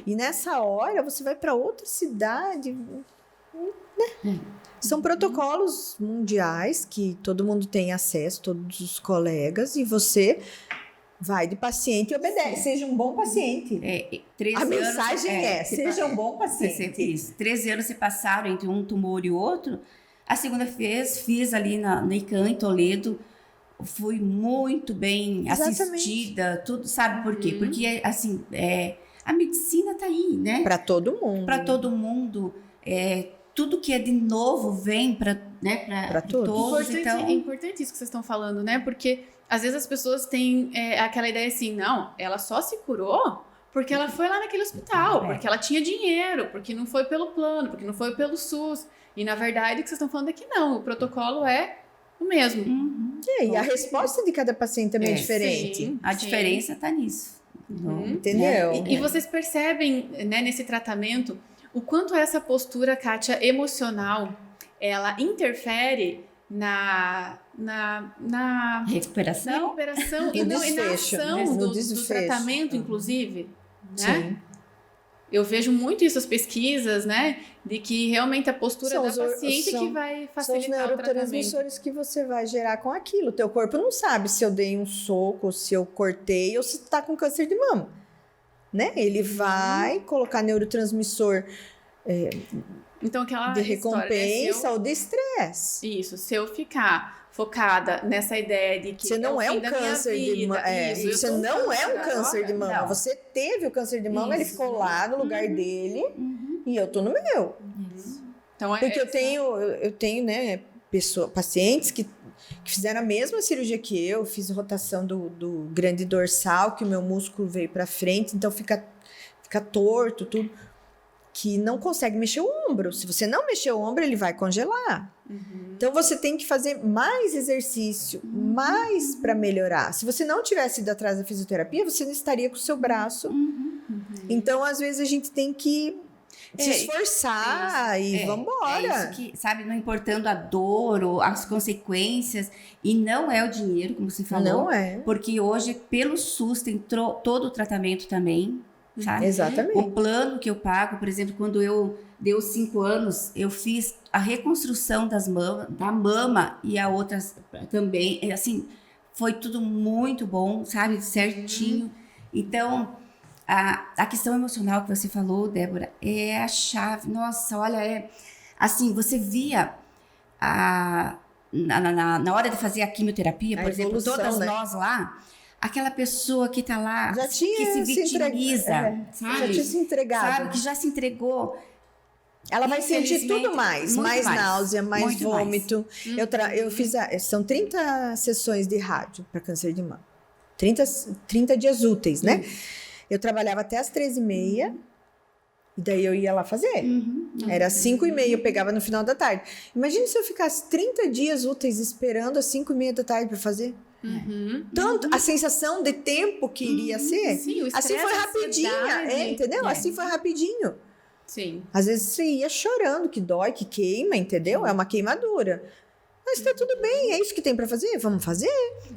[SPEAKER 2] E nessa hora você vai para outra cidade, né? São protocolos mundiais que todo mundo tem acesso, todos os colegas, e você vai de paciente e obedece. Seja um bom paciente. A mensagem seja um bom paciente.
[SPEAKER 3] Isso. 13 anos se passaram entre um tumor e outro. A segunda vez, fiz ali na ICAM, em Toledo. Fui muito bem assistida. Tudo, sabe por quê? Porque, assim, a medicina tá aí, né?
[SPEAKER 2] Para todo mundo.
[SPEAKER 3] Para todo mundo. Tudo que é de novo vem para todos. Então...
[SPEAKER 1] É importante isso que vocês estão falando, né? Porque às vezes as pessoas têm aquela ideia assim, não, ela só se curou porque ela foi lá naquele hospital, porque ela tinha dinheiro, porque não foi pelo plano, porque não foi pelo SUS. E na verdade o que vocês estão falando é que não, o protocolo é o mesmo.
[SPEAKER 2] E a resposta de cada paciente também é diferente.
[SPEAKER 1] Sim,
[SPEAKER 3] a diferença está nisso.
[SPEAKER 2] Entendeu?
[SPEAKER 1] E vocês percebem, né, nesse tratamento, o quanto essa postura, Kátia, emocional, ela interfere na
[SPEAKER 3] recuperação
[SPEAKER 1] e na ação do tratamento, inclusive, né?
[SPEAKER 2] Sim.
[SPEAKER 1] Eu vejo muito isso, as pesquisas, né? De que realmente a postura da paciente que vai facilitar o tratamento. São os
[SPEAKER 2] neurotransmissores que você vai gerar com aquilo. O teu corpo não sabe se eu dei um soco, se eu cortei ou se tá com câncer de mama, né? Ele vai colocar neurotransmissor
[SPEAKER 1] então, aquela
[SPEAKER 2] de recompensa
[SPEAKER 1] história,
[SPEAKER 2] ou de estresse.
[SPEAKER 1] Isso, se eu ficar focada nessa ideia de que
[SPEAKER 2] você não é um câncer de mama. Você não é um câncer de mama. Não. Você teve o câncer de mama, ele ficou lá no lugar dele e eu tô no meu.
[SPEAKER 1] Então,
[SPEAKER 2] porque eu tenho, né, pacientes que que fizeram a mesma cirurgia que eu, fiz rotação do grande dorsal, que o meu músculo veio para frente, então fica torto, tudo, que não consegue mexer o ombro. Se você não mexer o ombro, ele vai congelar. Então você tem que fazer mais exercício, mais para melhorar. Se você não tivesse ido atrás da fisioterapia, você não estaria com o seu braço. Então, às vezes, a gente tem que se esforçar e vambora.
[SPEAKER 3] É isso que, sabe, não importando a dor ou as consequências, e não é o dinheiro, como você falou.
[SPEAKER 2] Não é.
[SPEAKER 3] Porque hoje, pelo SUS, tem todo o tratamento também, sabe?
[SPEAKER 2] Exatamente.
[SPEAKER 3] O plano que eu pago, por exemplo, quando eu deu 5 anos, eu fiz a reconstrução da mama e a outras também, assim, foi tudo muito bom, sabe, certinho. Então, a questão emocional que você falou, Débora, é a chave. Nossa, olha, assim, você via na hora de fazer a quimioterapia, por exemplo, todas nós lá, aquela pessoa que tá lá,
[SPEAKER 2] já tinha
[SPEAKER 3] que se vitimiza, sabe?
[SPEAKER 2] Já tinha se entregado.
[SPEAKER 3] Sabe, que já se entregou.
[SPEAKER 2] Ela vai sentir tudo mais náusea, mais vômito. Eu fiz, são 30 sessões de rádio para câncer de mama. 30 dias úteis, né? Eu trabalhava até as 13h30 e daí eu ia lá fazer. Era 5h30, eu pegava no final da tarde. Imagina se eu ficasse 30 dias úteis esperando às 5h30 da tarde para fazer. Tanto a sensação de tempo que iria ser.
[SPEAKER 1] Sim, o
[SPEAKER 2] assim foi rapidinho, entendeu? Assim foi rapidinho.
[SPEAKER 1] Sim.
[SPEAKER 2] Às vezes você ia chorando, que dói, que queima, entendeu? É uma queimadura. Mas tá tudo bem, é isso que tem para fazer, vamos fazer.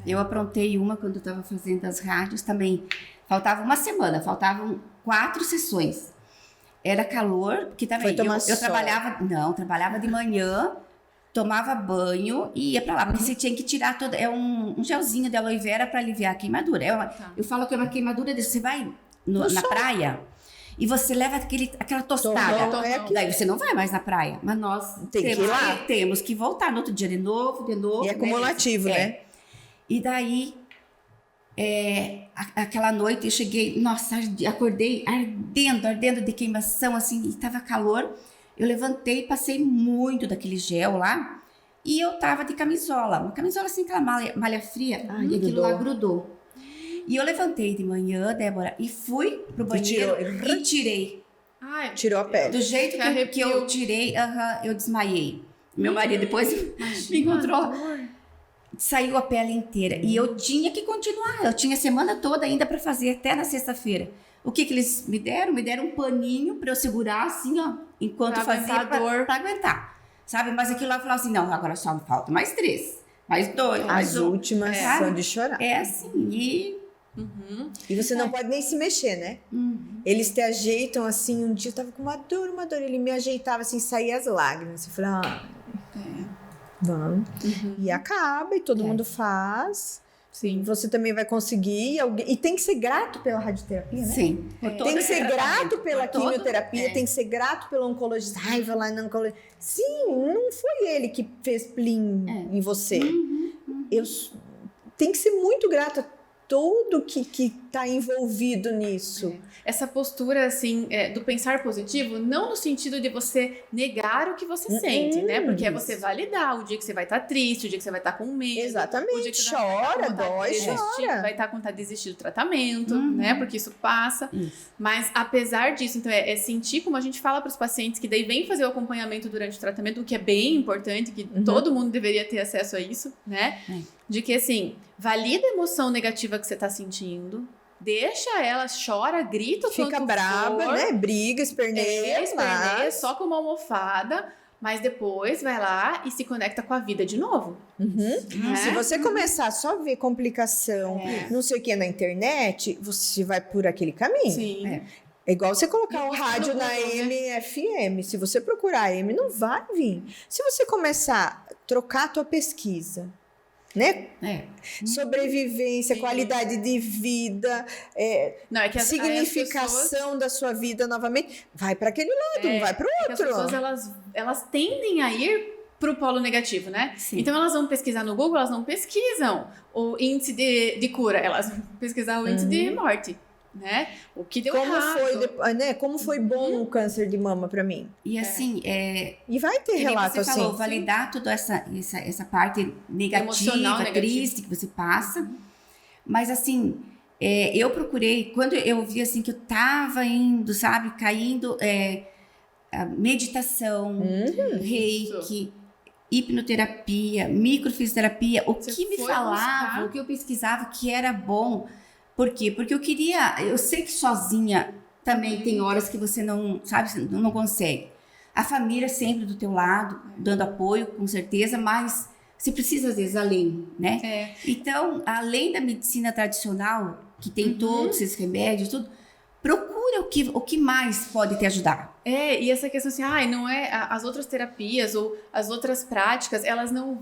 [SPEAKER 3] Eu aprontei uma quando eu tava fazendo as rádios também. Faltava uma semana, faltavam 4 sessões. Era calor, porque também eu trabalhava de manhã, tomava banho e ia pra lá, porque você tinha que tirar toda. É um gelzinho de aloe vera pra aliviar a queimadura. Eu falo que é uma queimadura, você vai na praia e você leva aquela tostada. Daí você não vai mais na praia, mas nós temos que voltar no outro dia de novo.
[SPEAKER 2] E é cumulativo, né?
[SPEAKER 3] E daí, aquela noite eu cheguei, nossa, acordei ardendo de queimação, assim, e tava calor. Eu levantei, passei muito daquele gel lá, e eu tava de camisola. Uma camisola assim, aquela malha fria, e aquilo lá grudou. E eu levantei de manhã, Débora, e fui pro banheiro e tirei.
[SPEAKER 2] Tirou a pele.
[SPEAKER 3] Do jeito que eu tirei, eu desmaiei. Meu marido depois me encontrou. Saiu a pele inteira. E eu tinha que continuar. Eu tinha a semana toda ainda para fazer, até na sexta-feira. O que eles me deram? Me deram um paninho para eu segurar assim, ó, enquanto fazia para aguentar. Sabe? Mas aquilo lá falou assim, não, agora só me falta mais 3, mais 2.
[SPEAKER 2] As últimas são de chorar.
[SPEAKER 3] É assim,
[SPEAKER 2] E você não pode nem se mexer, né? Eles te ajeitam assim, um dia eu tava com uma dor. Ele me ajeitava assim, saía as lágrimas. Eu falei, vamos. E acaba, e todo mundo faz.
[SPEAKER 1] Sim.
[SPEAKER 2] Você também vai conseguir. E tem que ser grato pela radioterapia, né?
[SPEAKER 3] Sim.
[SPEAKER 2] Tem que ser grato pela quimioterapia, tem que ser grato pelo oncologista. Ai, vai lá no oncologista. Sim, não foi ele que fez plim em você. Tem que ser muito grato a tudo que tá envolvido nisso.
[SPEAKER 1] Essa postura, assim, do pensar positivo, não no sentido de você negar o que você sente, né? Porque é você validar o dia que você vai estar triste, o dia que você vai estar com medo.
[SPEAKER 2] Exatamente.
[SPEAKER 1] O dia que você
[SPEAKER 2] chora, dói, chora.
[SPEAKER 1] Vai estar com vontade de desistir do tratamento, né? Porque isso passa. Mas, apesar disso, então, é sentir, como a gente fala para os pacientes, que daí vem fazer o acompanhamento durante o tratamento, o que é bem importante, que todo mundo deveria ter acesso a isso, né? De que, assim, valida a emoção negativa que você está sentindo, deixa ela, chora, grita,
[SPEAKER 2] fica brava, né? Briga, esperneia,
[SPEAKER 1] só com uma almofada, mas depois vai lá e se conecta com a vida de novo.
[SPEAKER 2] Se você começar só a ver complicação, não sei o que na internet, você vai por aquele caminho.
[SPEAKER 1] Sim.
[SPEAKER 2] É igual você colocar o rádio na AM/FM. Se você procurar AM, não vai vir. Se você começar a trocar a tua pesquisa, né? Sobrevivência, qualidade de vida, significação da sua vida novamente, vai para aquele lado, não vai para o outro.
[SPEAKER 1] As pessoas, elas tendem a ir pro polo negativo, né?
[SPEAKER 3] Sim.
[SPEAKER 1] Então elas vão pesquisar no Google, elas não pesquisam o índice de cura, elas vão pesquisar o índice de morte. né? O que deu
[SPEAKER 2] Como
[SPEAKER 1] errado.
[SPEAKER 2] foi, né? Como foi bom o câncer de mama pra mim.
[SPEAKER 3] E assim,
[SPEAKER 2] E vai ter
[SPEAKER 3] que nem
[SPEAKER 2] relato
[SPEAKER 3] você falou,
[SPEAKER 2] assim.
[SPEAKER 3] validar toda essa parte negativa,
[SPEAKER 1] Emocional, negativa.
[SPEAKER 3] triste que você passa. Mas assim, eu procurei, quando eu vi assim que eu tava indo, sabe, caindo, a meditação, reiki, hipnoterapia, microfisioterapia, o
[SPEAKER 1] Você
[SPEAKER 3] que me
[SPEAKER 1] foi
[SPEAKER 3] falava,
[SPEAKER 1] buscar?
[SPEAKER 3] o que eu pesquisava que era bom. Por quê? Porque eu sei que sozinha também tem horas que você não, sabe, você não consegue. A família sempre do teu lado, dando apoio, com certeza, mas você precisa às vezes além, né? Então, além da medicina tradicional, que tem todos esses remédios, tudo, procura o que mais pode te ajudar.
[SPEAKER 1] E essa questão assim, não é as outras terapias ou as outras práticas, elas não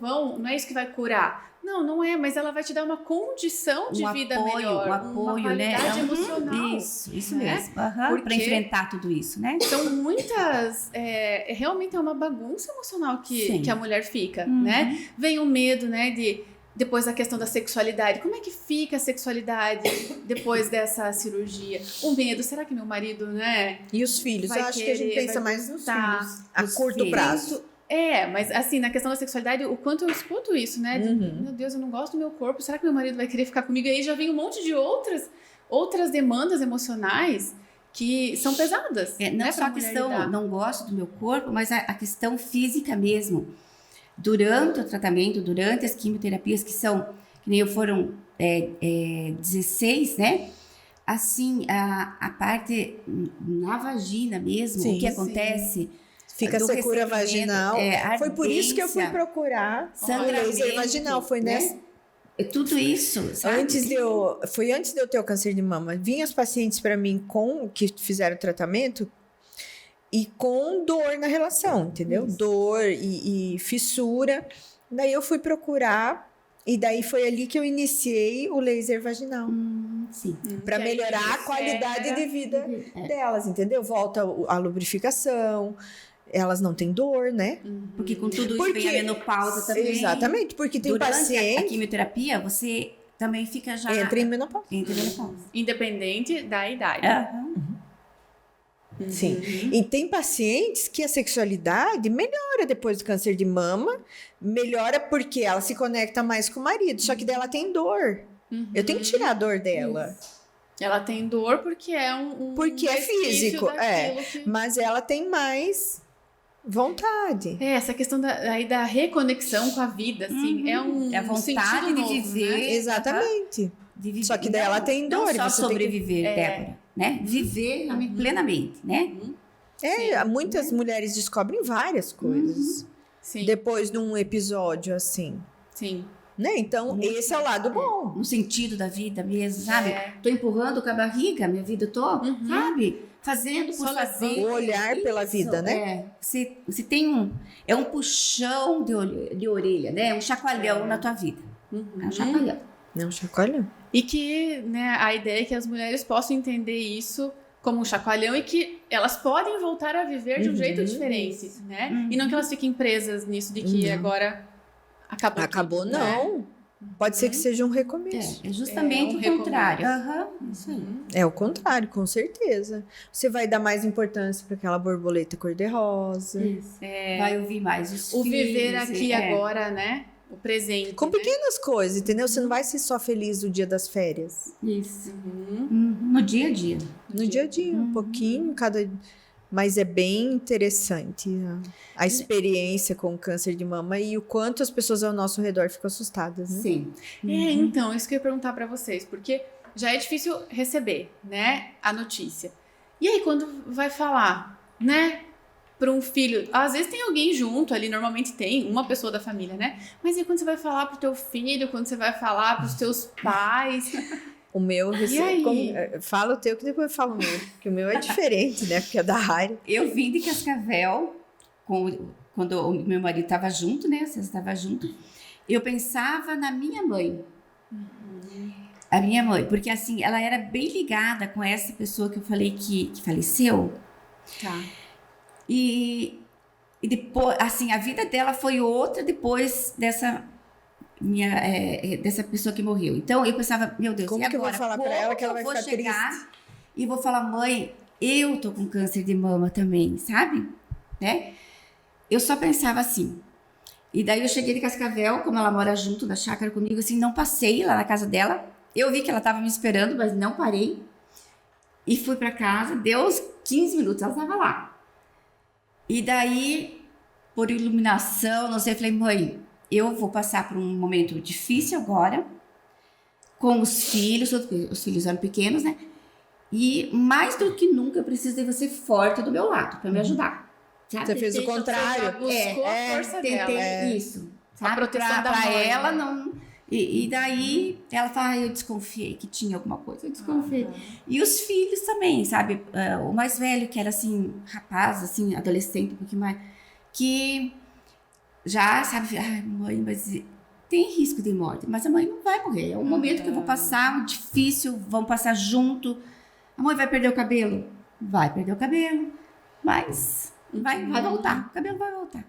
[SPEAKER 1] é isso que vai curar. Não é, mas ela vai te dar uma condição de vida melhor,
[SPEAKER 3] um apoio,
[SPEAKER 1] uma
[SPEAKER 3] né?
[SPEAKER 1] qualidade emocional.
[SPEAKER 3] Isso
[SPEAKER 1] né?
[SPEAKER 3] mesmo. Para
[SPEAKER 1] Porque
[SPEAKER 3] enfrentar tudo isso, né?
[SPEAKER 1] são muitas, realmente é uma bagunça emocional
[SPEAKER 3] Sim.
[SPEAKER 1] que a mulher fica, né? Vem o medo, né, depois da questão da sexualidade. Como é que fica a sexualidade depois dessa cirurgia? O medo, será que meu marido, né?
[SPEAKER 2] E os filhos?
[SPEAKER 1] Vai
[SPEAKER 2] Eu acho que a gente
[SPEAKER 1] querer,
[SPEAKER 2] pensa
[SPEAKER 1] vai
[SPEAKER 2] mais nos
[SPEAKER 1] gostar.
[SPEAKER 2] filhos. A
[SPEAKER 3] Os
[SPEAKER 2] curto
[SPEAKER 3] filhos.
[SPEAKER 2] prazo.
[SPEAKER 1] Mas assim, na questão da sexualidade, o quanto eu escuto isso, né? Meu Deus, eu não gosto do meu corpo, será que meu marido vai querer ficar comigo? E aí já vem um monte de outras demandas emocionais que são pesadas.
[SPEAKER 3] Não
[SPEAKER 1] né,
[SPEAKER 3] só
[SPEAKER 1] pra
[SPEAKER 3] a
[SPEAKER 1] mulher
[SPEAKER 3] questão,
[SPEAKER 1] lidar.
[SPEAKER 3] não gosto do meu corpo, mas a questão física mesmo. Durante o tratamento, durante as quimioterapias, que nem eu foram 16, né? Assim, a parte na vagina mesmo,
[SPEAKER 2] Sim,
[SPEAKER 3] o que
[SPEAKER 2] sim.
[SPEAKER 3] acontece...
[SPEAKER 2] Fica a
[SPEAKER 3] do
[SPEAKER 2] secura
[SPEAKER 3] recebimento,
[SPEAKER 2] vaginal. Foi por isso que eu fui
[SPEAKER 3] ardência,
[SPEAKER 2] procurar o
[SPEAKER 3] sangramento,
[SPEAKER 2] laser vaginal. Foi
[SPEAKER 3] né?
[SPEAKER 2] nessa.
[SPEAKER 3] Tudo isso, sabe?
[SPEAKER 2] Foi antes de eu ter o câncer de mama. Vinham os pacientes para mim que fizeram o tratamento e com dor na relação, entendeu?
[SPEAKER 3] Isso.
[SPEAKER 2] Dor e fissura. Daí eu fui procurar e daí foi ali que eu iniciei o laser vaginal.
[SPEAKER 3] Sim.
[SPEAKER 2] Para
[SPEAKER 1] Que aí
[SPEAKER 2] melhorar a qualidade de vida delas, entendeu? Volta a lubrificação, elas não têm dor, né?
[SPEAKER 3] Porque com tudo isso vem a menopausa também.
[SPEAKER 2] Exatamente, porque tem
[SPEAKER 3] Durante a
[SPEAKER 2] paciente
[SPEAKER 3] quimioterapia, você também fica já...
[SPEAKER 2] entra em menopausa.
[SPEAKER 3] Entra em menopausa.
[SPEAKER 1] Independente da idade.
[SPEAKER 3] Aham.
[SPEAKER 2] Sim. E tem pacientes que a sexualidade melhora depois do câncer de mama, melhora porque ela se conecta mais com o marido, só que daí ela tem dor. Eu tenho que tirar a dor dela.
[SPEAKER 1] Ela tem dor porque é
[SPEAKER 2] Porque é
[SPEAKER 1] resquício
[SPEAKER 2] físico,
[SPEAKER 1] daquilo que-
[SPEAKER 2] mas ela tem mais vontade.
[SPEAKER 1] Essa questão da reconexão com a vida, assim, é
[SPEAKER 3] A vontade
[SPEAKER 1] sentido
[SPEAKER 3] de
[SPEAKER 1] novo,
[SPEAKER 3] viver.
[SPEAKER 1] né?
[SPEAKER 2] Exatamente.
[SPEAKER 3] De viver.
[SPEAKER 2] Só que daí ela tem
[SPEAKER 3] Não
[SPEAKER 2] dor,
[SPEAKER 3] só
[SPEAKER 2] e você tem que-
[SPEAKER 3] sobreviver, Débora, né? Viver plenamente, né?
[SPEAKER 2] Muitas mulheres descobrem várias coisas
[SPEAKER 1] Sim,
[SPEAKER 2] depois de um episódio assim,
[SPEAKER 1] sim.
[SPEAKER 2] né? Então, esse é o lado bom.
[SPEAKER 3] No sentido da vida mesmo, sabe?
[SPEAKER 1] É.
[SPEAKER 3] Tô empurrando com a barriga, minha vida, sabe? Fazendo por
[SPEAKER 1] Só
[SPEAKER 3] fazer.
[SPEAKER 2] O olhar pela vida, né?
[SPEAKER 3] Você tem um puxão de orelha, né? Um chacoalhão na tua vida. É um chacoalhão.
[SPEAKER 2] Não, chacoalhão.
[SPEAKER 1] E que, né, a ideia é que as mulheres possam entender isso como um chacoalhão e que elas podem voltar a viver de um jeito diferente, né? E não que elas fiquem presas nisso de que agora acabou tudo, né?
[SPEAKER 2] Não. Pode ser que seja um recomeço.
[SPEAKER 3] É justamente
[SPEAKER 1] É um
[SPEAKER 3] o contrário.
[SPEAKER 1] recomeço.
[SPEAKER 3] Aham, isso aí.
[SPEAKER 2] É o contrário, com certeza. Você vai dar mais importância para aquela borboleta cor-de-rosa.
[SPEAKER 3] Isso. Vai ouvir mais os
[SPEAKER 1] O
[SPEAKER 3] filhos.
[SPEAKER 1] viver aqui agora, né? O presente.
[SPEAKER 2] Com
[SPEAKER 1] né?
[SPEAKER 2] pequenas coisas, entendeu? Você não vai ser só feliz no dia das férias.
[SPEAKER 3] Isso. No dia a dia.
[SPEAKER 2] No dia a dia, um pouquinho, mas é bem interessante a experiência com o câncer de mama e o quanto as pessoas ao nosso redor ficam assustadas, né?
[SPEAKER 3] Sim.
[SPEAKER 1] Então, isso que eu ia perguntar pra vocês, porque já é difícil receber, né, a notícia. E aí, quando vai falar, né, para um filho, às vezes tem alguém junto ali, normalmente tem uma pessoa da família, né? Mas e quando você vai falar pro teu filho, quando você vai falar pros teus pais?
[SPEAKER 2] O meu,
[SPEAKER 1] E aí?
[SPEAKER 2] fala o teu que depois eu falo o meu, porque o meu é diferente, né? Porque é da área.
[SPEAKER 3] Eu vim de Cascavel, quando o meu marido estava junto, né? Você estava junto. Eu pensava na minha mãe. A minha mãe, porque assim, ela era bem ligada com essa pessoa que eu falei que faleceu.
[SPEAKER 1] Tá.
[SPEAKER 3] E depois, assim, a vida dela foi outra depois dessa pessoa que morreu. Então eu pensava, meu Deus,
[SPEAKER 2] Como
[SPEAKER 3] e
[SPEAKER 2] que eu vou
[SPEAKER 3] agora?
[SPEAKER 2] falar pra
[SPEAKER 3] Como
[SPEAKER 2] ela que ela
[SPEAKER 3] eu
[SPEAKER 2] vai
[SPEAKER 3] vou
[SPEAKER 2] ficar
[SPEAKER 3] chegar e vou falar, mãe, eu tô com câncer de mama também, sabe? Né? Eu só pensava assim. E daí eu cheguei de Cascavel, como ela mora junto na chácara comigo, assim, não passei lá na casa dela. Eu vi que ela tava me esperando, mas não parei. E fui pra casa, deu uns 15 minutos, ela tava lá. E daí, por iluminação, não sei, eu falei, mãe, eu vou passar por um momento difícil agora, com os filhos eram pequenos, né? E mais do que nunca, eu preciso de você forte do meu lado, pra me ajudar. Sabe?
[SPEAKER 2] Você fez o contrário.
[SPEAKER 1] Buscou a força dela.
[SPEAKER 3] Isso. Sabe?
[SPEAKER 1] A proteção da
[SPEAKER 3] pra
[SPEAKER 1] mãe,
[SPEAKER 3] ela,
[SPEAKER 1] né?
[SPEAKER 3] não... E daí, ela fala, eu desconfiei que tinha alguma coisa, eu desconfiei. E os filhos também, sabe? O mais velho, que era assim, rapaz, assim, adolescente, um pouquinho mais... Que já, sabe? Ai, mãe, mas tem risco de morte. Mas a mãe não vai morrer. É um momento que eu vou passar, difícil, vamos passar junto. A mãe vai perder o cabelo? Vai perder o cabelo. Mas vai voltar. O cabelo vai voltar.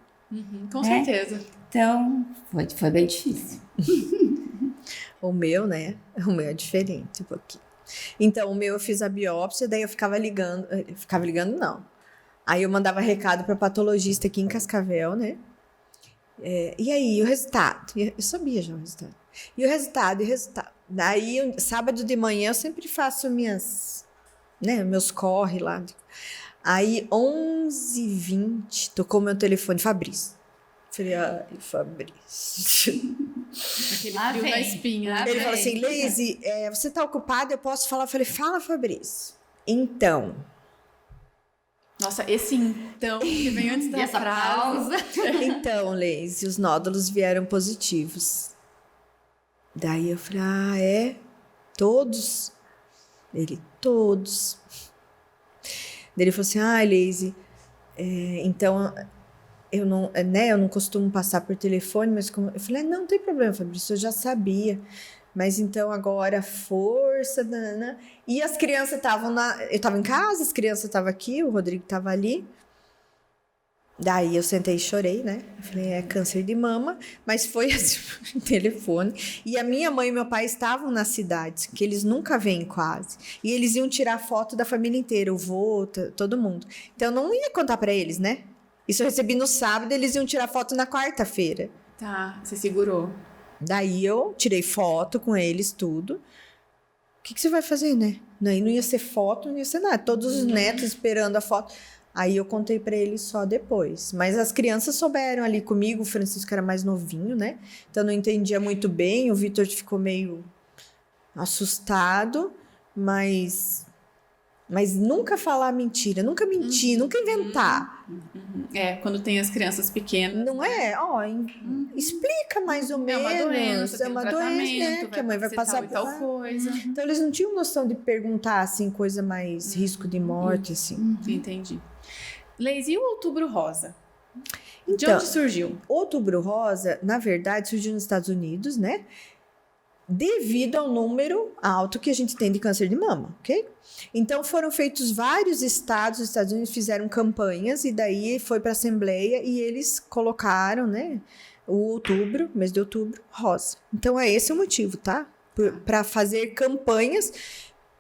[SPEAKER 1] Com certeza.
[SPEAKER 3] Então, foi bem difícil.
[SPEAKER 2] O meu, né? O meu é diferente um pouquinho. Então, o meu eu fiz a biópsia, daí eu ficava ligando. Ficava ligando, não. Aí eu mandava recado para patologista aqui em Cascavel, né? E aí, o resultado? Eu sabia já o resultado. E o resultado. Daí, sábado de manhã, eu sempre faço meus corre lá. Aí, 11h20, tocou meu telefone, Fabrício. Falei, ai, Fabrício.
[SPEAKER 1] Aquele
[SPEAKER 3] Lá
[SPEAKER 1] frio
[SPEAKER 3] vem.
[SPEAKER 1] na espinha.
[SPEAKER 3] Lá
[SPEAKER 1] né?
[SPEAKER 2] Ele falou assim, Leise, você tá ocupada? Eu posso falar? Eu falei, fala, Fabrício. Então...
[SPEAKER 1] Nossa, esse então que vem antes da
[SPEAKER 3] Essa
[SPEAKER 1] frase.
[SPEAKER 3] pausa.
[SPEAKER 2] Então, Leise, os nódulos vieram positivos. Daí eu falei, é? Todos? Ele, todos. Daí ele falou assim, Leise, então eu não costumo passar por telefone, mas como... Eu falei, não tem problema, Fabrício, eu já sabia. Mas então agora força, e as crianças estavam eu estava em casa, as crianças estavam aqui, o Rodrigo estava ali. Daí eu sentei e chorei, né? Eu falei, é câncer de mama, mas foi assim, por telefone. E a minha mãe e meu pai estavam nas cidades, que eles nunca vêm quase. E eles iam tirar foto da família inteira, o vô, todo mundo. Então eu não ia contar para eles, né? Isso eu recebi no sábado, eles iam tirar foto na quarta-feira.
[SPEAKER 1] Tá, você segurou.
[SPEAKER 2] Daí eu tirei foto com eles, tudo. O que você vai fazer, né? Aí não ia ser foto, não ia ser nada. Todos os netos esperando a foto. Aí eu contei pra eles só depois. Mas as crianças souberam ali comigo. O Francisco era mais novinho, né? Então não entendia muito bem. O Vitor ficou meio assustado. Mas nunca falar mentira. Nunca mentir, nunca inventar.
[SPEAKER 1] Quando tem as crianças pequenas.
[SPEAKER 2] Não é? Explica mais ou menos.
[SPEAKER 1] É uma doença,
[SPEAKER 2] né? Que a mãe vai passar
[SPEAKER 1] por tal coisa.
[SPEAKER 2] Então, eles não tinham noção de perguntar, assim, coisa mais risco de morte, assim.
[SPEAKER 1] Entendi. Leise, e o Outubro Rosa? De
[SPEAKER 2] Então,
[SPEAKER 1] onde surgiu?
[SPEAKER 2] Outubro Rosa, na verdade, surgiu nos Estados Unidos, né? Devido ao número alto que a gente tem de câncer de mama, ok? Então, foram feitos vários estados, os Estados Unidos fizeram campanhas e daí foi para a Assembleia e eles colocaram, né, o outubro, mês de outubro, rosa. Então, esse o motivo, tá? Para fazer campanhas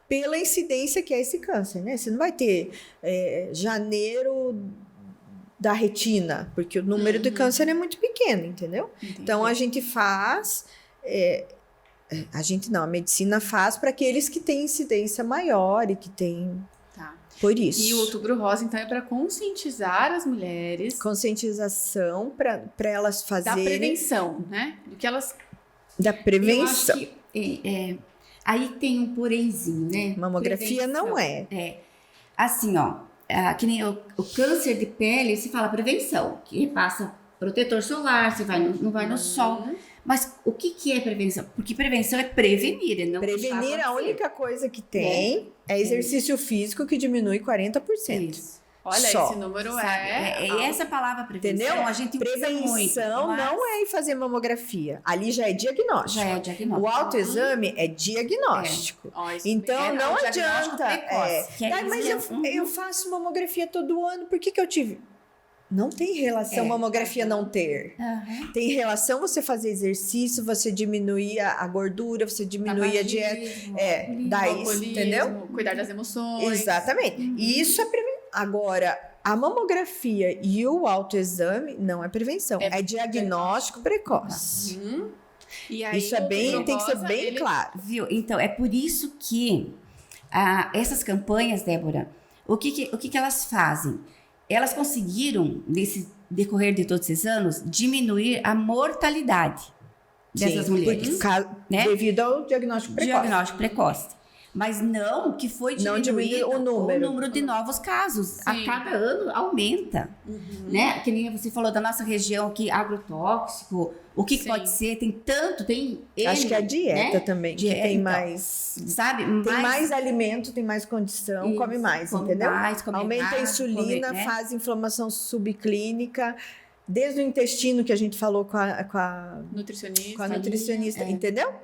[SPEAKER 2] pela incidência que é esse câncer, né? Você não vai ter janeiro da retina, porque o número de câncer é muito pequeno, entendeu?
[SPEAKER 1] Entendi.
[SPEAKER 2] Então, a gente faz... a medicina faz para aqueles que têm incidência maior e que têm...
[SPEAKER 1] Tá.
[SPEAKER 2] Por isso.
[SPEAKER 1] E o Outubro Rosa, então, é para conscientizar as mulheres...
[SPEAKER 2] Conscientização para elas fazerem...
[SPEAKER 1] Da prevenção, né? Do que elas...
[SPEAKER 2] Da prevenção.
[SPEAKER 3] Eu acho que, aí tem um porémzinho, né?
[SPEAKER 2] Mamografia
[SPEAKER 3] Prevenção.
[SPEAKER 2] não é.
[SPEAKER 3] Assim, que nem o câncer de pele, se fala prevenção, que passa protetor solar, você não vai no sol. Mas o que é prevenção? Porque prevenção é prevenir, não
[SPEAKER 2] Prevenir, a única coisa que tem é exercício físico que diminui 40%.
[SPEAKER 3] Isso.
[SPEAKER 1] Olha,
[SPEAKER 2] Só.
[SPEAKER 1] esse número
[SPEAKER 3] É essa palavra prevenção,
[SPEAKER 2] Entendeu?
[SPEAKER 3] a gente usa muito.
[SPEAKER 2] Prevenção
[SPEAKER 3] mas
[SPEAKER 2] não é ir fazer mamografia. Ali já é diagnóstico.
[SPEAKER 3] já é diagnóstico.
[SPEAKER 2] O autoexame é diagnóstico.
[SPEAKER 1] Ó, isso
[SPEAKER 2] Então, não
[SPEAKER 3] o diagnóstico
[SPEAKER 2] adianta.
[SPEAKER 3] precoce, que é
[SPEAKER 2] Mas
[SPEAKER 3] dizer,
[SPEAKER 2] eu faço mamografia todo ano, por que eu tive? Não tem relação mamografia não ter.
[SPEAKER 3] Aham.
[SPEAKER 2] Tem relação você fazer exercício, você diminuir a gordura, você diminuir a dieta. Daí,
[SPEAKER 1] Alcoolismo,
[SPEAKER 2] entendeu?
[SPEAKER 1] cuidar das emoções.
[SPEAKER 2] Exatamente. E isso é prevenção. Agora, a mamografia e o autoexame não é prevenção, é diagnóstico precoce.
[SPEAKER 1] E aí,
[SPEAKER 2] Isso tem que ser bem claro.
[SPEAKER 3] Viu? Então, é por isso que essas campanhas, Débora, o que elas fazem? Elas conseguiram, nesse decorrer de todos esses anos, diminuir a mortalidade dessas mulheres. Né?
[SPEAKER 2] Devido ao diagnóstico precoce.
[SPEAKER 3] Diagnóstico precoce. Mas não que foi diminuir
[SPEAKER 2] o número
[SPEAKER 3] de novos casos. A cada ano aumenta. Né? Que nem você falou da nossa região aqui, agrotóxico. O que pode ser? Tem
[SPEAKER 2] Acho que a dieta
[SPEAKER 3] né?
[SPEAKER 2] também, que tem
[SPEAKER 3] então,
[SPEAKER 2] mais...
[SPEAKER 3] Sabe?
[SPEAKER 2] Tem mais alimento, tem mais condição, come mais, entendeu? Aumenta a insulina,
[SPEAKER 3] né?
[SPEAKER 2] faz inflamação subclínica, desde o intestino que a gente falou com a nutricionista, entendeu?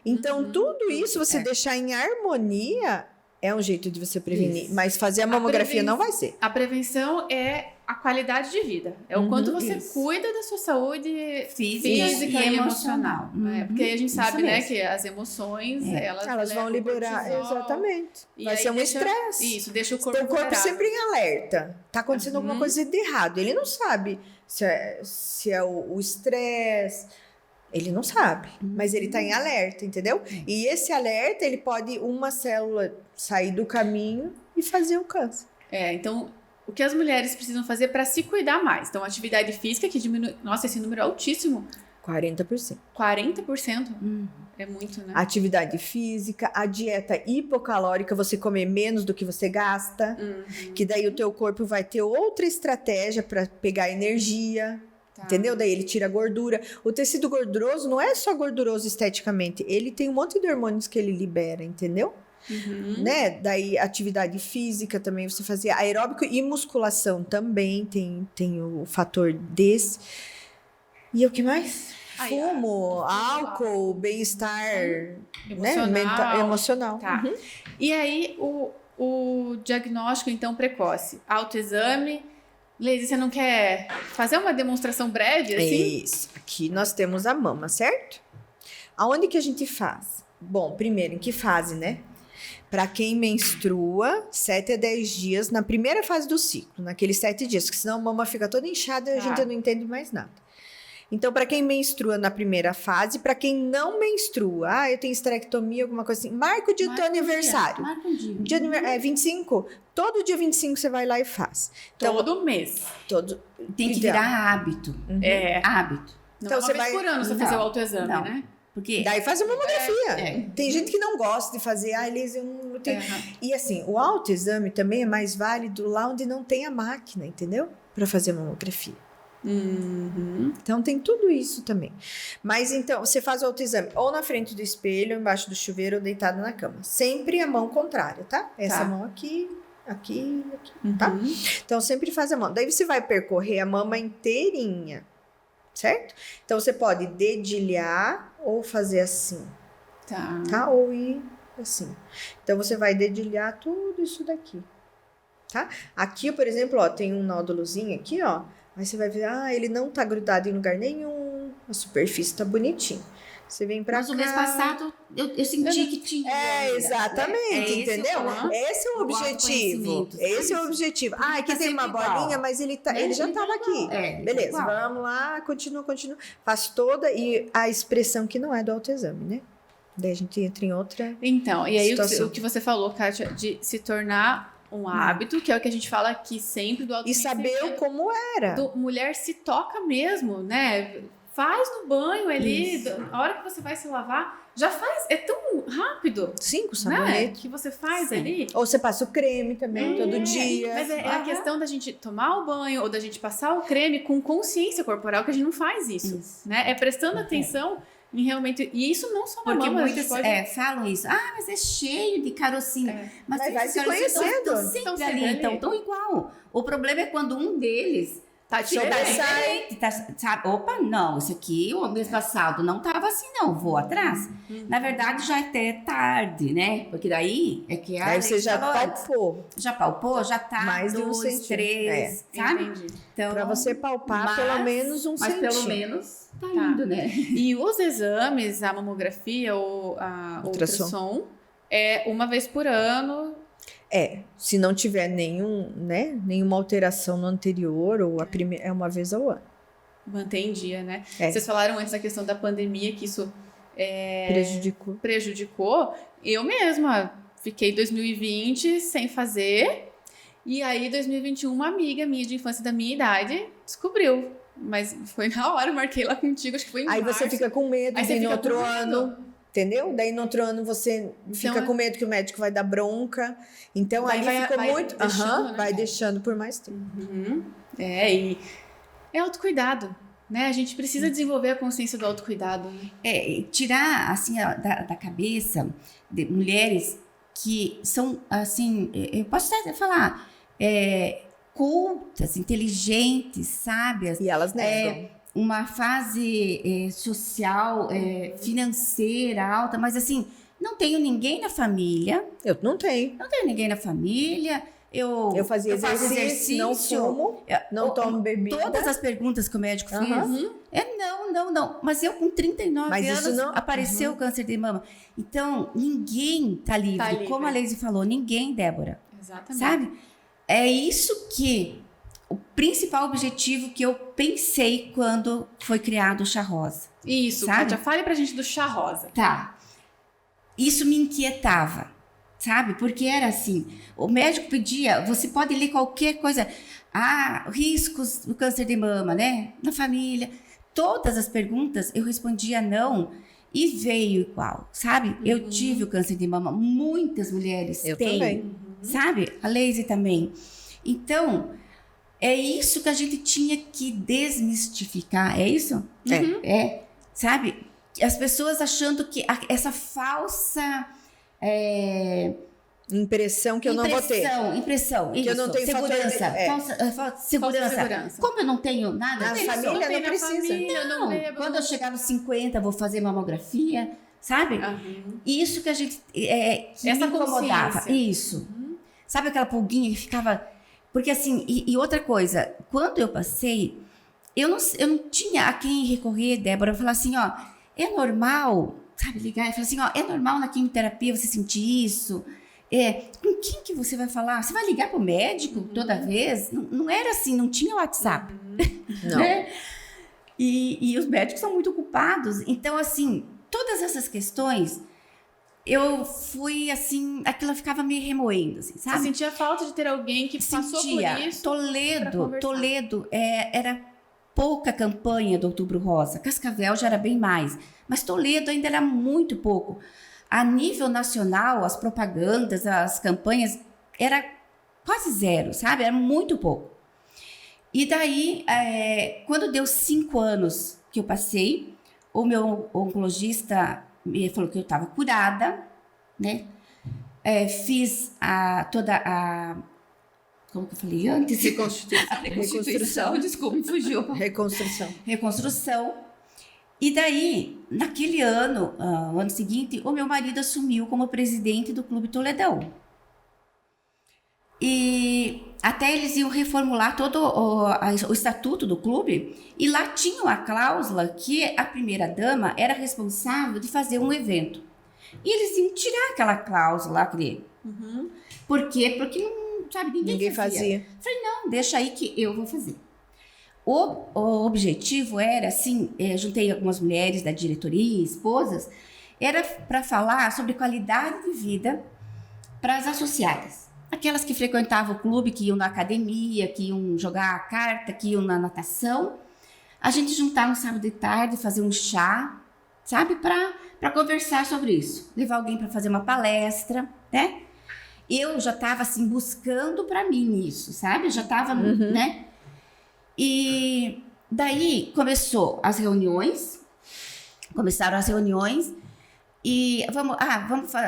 [SPEAKER 2] Então, tudo isso você deixar em harmonia é um jeito de você prevenir.
[SPEAKER 3] Isso.
[SPEAKER 2] Mas fazer a mamografia não vai ser.
[SPEAKER 1] A prevenção é a qualidade de vida. É o quanto você cuida da sua saúde física e emocional. Porque aí a gente sabe, né, que as emoções,
[SPEAKER 2] elas vão liberar. Exatamente. Vai ser um estresse.
[SPEAKER 1] Isso, deixa o corpo
[SPEAKER 2] Então, o corpo
[SPEAKER 1] vulnerável.
[SPEAKER 2] sempre em alerta. Tá acontecendo alguma coisa de errado. Ele não sabe se é o estresse. Ele não sabe, mas ele tá em alerta, entendeu? E esse alerta, ele pode uma célula sair do caminho e fazer o câncer.
[SPEAKER 1] Então, o que as mulheres precisam fazer para se cuidar mais? Então, atividade física que diminui... Nossa, esse número é altíssimo.
[SPEAKER 2] 40%.
[SPEAKER 1] 40%? É muito, né?
[SPEAKER 2] Atividade física, a dieta hipocalórica, você comer menos do que você gasta, que daí o teu corpo vai ter outra estratégia para pegar energia. Entendeu? Daí ele tira a gordura. O tecido gorduroso não é só gorduroso esteticamente. Ele tem um monte de hormônios que ele libera, entendeu? Né? Daí atividade física também, você fazia aeróbico e musculação também tem o fator desse. E o que mais? Fumo, álcool, bem-estar emocional.
[SPEAKER 1] Tá. E aí, o diagnóstico, então, precoce. Autoexame. Leise, você não quer fazer uma demonstração breve, assim?
[SPEAKER 2] Isso. Aqui nós temos a mama, certo? Aonde que a gente faz? Bom, primeiro, em que fase, né? Para quem menstrua, 7 a 10 dias na primeira fase do ciclo, naqueles 7 dias, porque senão a mama fica toda inchada e a gente não entende mais nada. Então, para quem menstrua na primeira fase, para quem não menstrua, eu tenho esterectomia, alguma coisa assim, marca o dia do teu aniversário.
[SPEAKER 3] Marca um dia.
[SPEAKER 2] 25, todo dia 25 você vai lá e faz.
[SPEAKER 1] Então, todo mês.
[SPEAKER 3] Tem que virar hábito. Hábito.
[SPEAKER 1] Não,
[SPEAKER 2] então,
[SPEAKER 1] uma vez por ano você fazer o autoexame, né?
[SPEAKER 3] Porque
[SPEAKER 2] daí faz a mamografia. Tem gente que não gosta de fazer, Elise, eu não tenho. E assim, o autoexame também é mais válido lá onde não tem a máquina, entendeu? Para fazer a mamografia. Então tem tudo isso também. Mas então, você faz o autoexame ou na frente do espelho, ou embaixo do chuveiro, ou deitado na cama. Sempre a mão contrária, tá? Essa mão aqui, tá? Então sempre faz a mão. Daí você vai percorrer a mama inteirinha, certo? Então você pode dedilhar ou fazer assim, tá? Ou ir assim. Então você vai dedilhar tudo isso daqui, tá? Aqui, por exemplo, ó, tem um nódulozinho aqui, ó. Aí você vai ver, ele não tá grudado em lugar nenhum, a superfície tá bonitinha. Você vem pra cá.
[SPEAKER 3] Mas o mês passado eu senti que tinha.
[SPEAKER 2] Exatamente, entendeu? Esse é o objetivo. Esse é o objetivo. Aqui tem uma bolinha, mas ele já tava aqui. Beleza, vamos lá, continua. Faz toda e a expressão que não é do autoexame, né? Daí a gente entra em outra.
[SPEAKER 1] Então, e aí
[SPEAKER 2] situação.
[SPEAKER 1] o que você falou, Kátia, de se tornar um hábito, que é o que a gente fala aqui sempre do autoconhecimento.
[SPEAKER 2] E saber como era.
[SPEAKER 1] Mulher se toca mesmo, né? Faz no banho ali, a hora que você vai se lavar, já faz, é tão rápido.
[SPEAKER 2] 5
[SPEAKER 1] né?
[SPEAKER 2] sabonetes.
[SPEAKER 1] Que você faz ali.
[SPEAKER 2] Ou você passa o creme também todo dia.
[SPEAKER 1] Mas é a questão da gente tomar o banho ou da gente passar o creme com consciência corporal, que a gente não faz isso. Né? É prestando atenção em realmente... E isso não só na
[SPEAKER 3] porque
[SPEAKER 1] mama.
[SPEAKER 3] Muitas falam isso. Mas é cheio de carocinha. Mas
[SPEAKER 2] vai se conhecendo.
[SPEAKER 3] Estão sempre ali, então, tão igual. O problema é quando um deles
[SPEAKER 1] Tá
[SPEAKER 2] Sobressai.
[SPEAKER 3] Sabe? Opa, não, isso aqui, o mês passado não tava assim, não, vou atrás. Na verdade, já é até tarde, né? Porque daí é que
[SPEAKER 2] Aí você já
[SPEAKER 3] palpou. Já palpou, já tá
[SPEAKER 2] mais de 1
[SPEAKER 3] 2,
[SPEAKER 2] centímetro.
[SPEAKER 3] 3, sabe?
[SPEAKER 1] Entendi.
[SPEAKER 3] Então,
[SPEAKER 2] Pra você palpar pelo menos 1
[SPEAKER 3] mas
[SPEAKER 2] centímetro.
[SPEAKER 3] pelo menos tá
[SPEAKER 1] Tá.
[SPEAKER 3] indo, né?
[SPEAKER 1] E os exames, a mamografia ou a ultrassom, é uma vez por ano.
[SPEAKER 2] Se não tiver nenhuma alteração no anterior, ou a primeira, é uma vez ao ano.
[SPEAKER 1] Mantém em dia, né?
[SPEAKER 2] É.
[SPEAKER 1] Vocês falaram antes da questão da pandemia, que isso
[SPEAKER 2] Prejudicou.
[SPEAKER 1] Eu mesma fiquei 2020 sem fazer. E aí, 2021, uma amiga minha de infância da minha idade descobriu. Mas foi na hora, eu marquei lá contigo, acho que foi em
[SPEAKER 2] Aí
[SPEAKER 1] março.
[SPEAKER 2] você fica com medo
[SPEAKER 1] Aí
[SPEAKER 2] de
[SPEAKER 1] você
[SPEAKER 2] ir no
[SPEAKER 1] fica
[SPEAKER 2] outro
[SPEAKER 1] com medo.
[SPEAKER 2] ano, entendeu? Daí no outro ano você fica com medo que o médico vai dar bronca. Então
[SPEAKER 1] Daí
[SPEAKER 2] ali ficou
[SPEAKER 1] vai
[SPEAKER 2] muito.
[SPEAKER 1] deixando, né?
[SPEAKER 2] Vai deixando por mais tempo.
[SPEAKER 1] Uhum. E é autocuidado, né? A gente precisa desenvolver a consciência do autocuidado. Né?
[SPEAKER 3] Tirar, assim, da cabeça de mulheres que são, assim, eu posso até falar, cultas, inteligentes, sábias,
[SPEAKER 2] E elas negam.
[SPEAKER 3] uma fase social, financeira alta, mas assim, não tenho ninguém na família.
[SPEAKER 2] Eu não tenho.
[SPEAKER 3] Não tenho ninguém na família. Eu
[SPEAKER 2] fazia
[SPEAKER 3] faço
[SPEAKER 2] exercício, não fumo, não tomo bebida.
[SPEAKER 3] Todas as perguntas que o médico fez. Não. Mas eu com 39
[SPEAKER 2] Mas isso
[SPEAKER 3] anos
[SPEAKER 2] não-
[SPEAKER 3] apareceu o câncer de mama. Então, ninguém tá livre.
[SPEAKER 1] Tá livre.
[SPEAKER 3] Como a Leise falou, ninguém, Débora.
[SPEAKER 1] Exatamente.
[SPEAKER 3] Sabe? É isso que... O principal objetivo que eu pensei quando foi criado o Chá Rosa.
[SPEAKER 1] Isso,
[SPEAKER 3] Sabe?
[SPEAKER 1] Kátia, fale pra gente do chá rosa.
[SPEAKER 3] Tá. Isso me inquietava, sabe? Porque era assim, o médico pedia, você pode ler qualquer coisa, riscos do câncer de mama, né? Na família. Todas as perguntas eu respondia não e veio igual, sabe? Eu tive o câncer de mama, muitas mulheres
[SPEAKER 2] Eu
[SPEAKER 3] têm,
[SPEAKER 2] também.
[SPEAKER 3] sabe? A Leise também. Então, é isso que a gente tinha que desmistificar, é isso? Sabe? As pessoas achando que essa falsa
[SPEAKER 2] Impressão que eu não vou ter.
[SPEAKER 3] Impressão,
[SPEAKER 2] Que eu não tenho
[SPEAKER 3] segurança,
[SPEAKER 2] fator-
[SPEAKER 3] falsa segurança.
[SPEAKER 1] segurança.
[SPEAKER 3] Como eu não tenho nada
[SPEAKER 2] Na
[SPEAKER 3] disso,
[SPEAKER 2] família
[SPEAKER 1] tem
[SPEAKER 2] não
[SPEAKER 1] na
[SPEAKER 2] precisa.
[SPEAKER 1] família, eu não bebo.
[SPEAKER 3] quando eu chegar nos 50 vou fazer mamografia, sabe?
[SPEAKER 1] Aham.
[SPEAKER 3] Isso que a gente que
[SPEAKER 1] Essa
[SPEAKER 3] me incomodava.
[SPEAKER 1] consciência.
[SPEAKER 3] Isso. Sabe aquela pulguinha que ficava... Porque assim, e outra coisa, quando eu passei, eu não tinha a quem recorrer, Débora, falar assim, ó, é normal, sabe, ligar e falar assim, ó, é normal na quimioterapia você sentir isso? Com quem que você vai falar? Você vai ligar pro médico toda vez? Não era assim, não tinha WhatsApp.
[SPEAKER 2] Não.
[SPEAKER 3] Né? E os médicos são muito ocupados. Então, assim, todas essas questões, eu fui, assim, aquilo ficava me remoendo, assim,
[SPEAKER 1] Você
[SPEAKER 3] sabe?
[SPEAKER 1] sentia falta de ter alguém que passou por isso? pra conversar.
[SPEAKER 3] Toledo, era pouca campanha do Outubro Rosa. Cascavel já era bem mais. Mas Toledo ainda era muito pouco. A nível nacional, as propagandas, as campanhas, era quase zero, sabe? Era muito pouco. E daí, quando deu 5 anos que eu passei, o meu oncologista me falou que eu estava curada, né? Fiz toda a... Como que eu falei antes?
[SPEAKER 2] Reconstrução.
[SPEAKER 3] Desculpa, me fugiu.
[SPEAKER 2] Reconstrução.
[SPEAKER 3] E daí, naquele ano, o ano seguinte, o meu marido assumiu como presidente do Clube Toledão. E até eles iam reformular todo o estatuto do clube, e lá tinha a cláusula que a primeira-dama era responsável de fazer um evento. E eles iam tirar aquela cláusula, aquele... Por quê? Porque não, sabe, ninguém fazia. Falei, não, deixa aí que eu vou fazer. O objetivo era, assim, juntei algumas mulheres da diretoria, esposas, era para falar sobre qualidade de vida para as associadas. Aquelas que frequentavam o clube, que iam na academia, que iam jogar carta, que iam na natação. A gente juntar no sábado de tarde, fazer um chá, sabe, para conversar sobre isso. Levar alguém para fazer uma palestra, né? Eu já estava, assim, buscando para mim isso, sabe? Eu já estava, né? E daí começaram as reuniões e vamos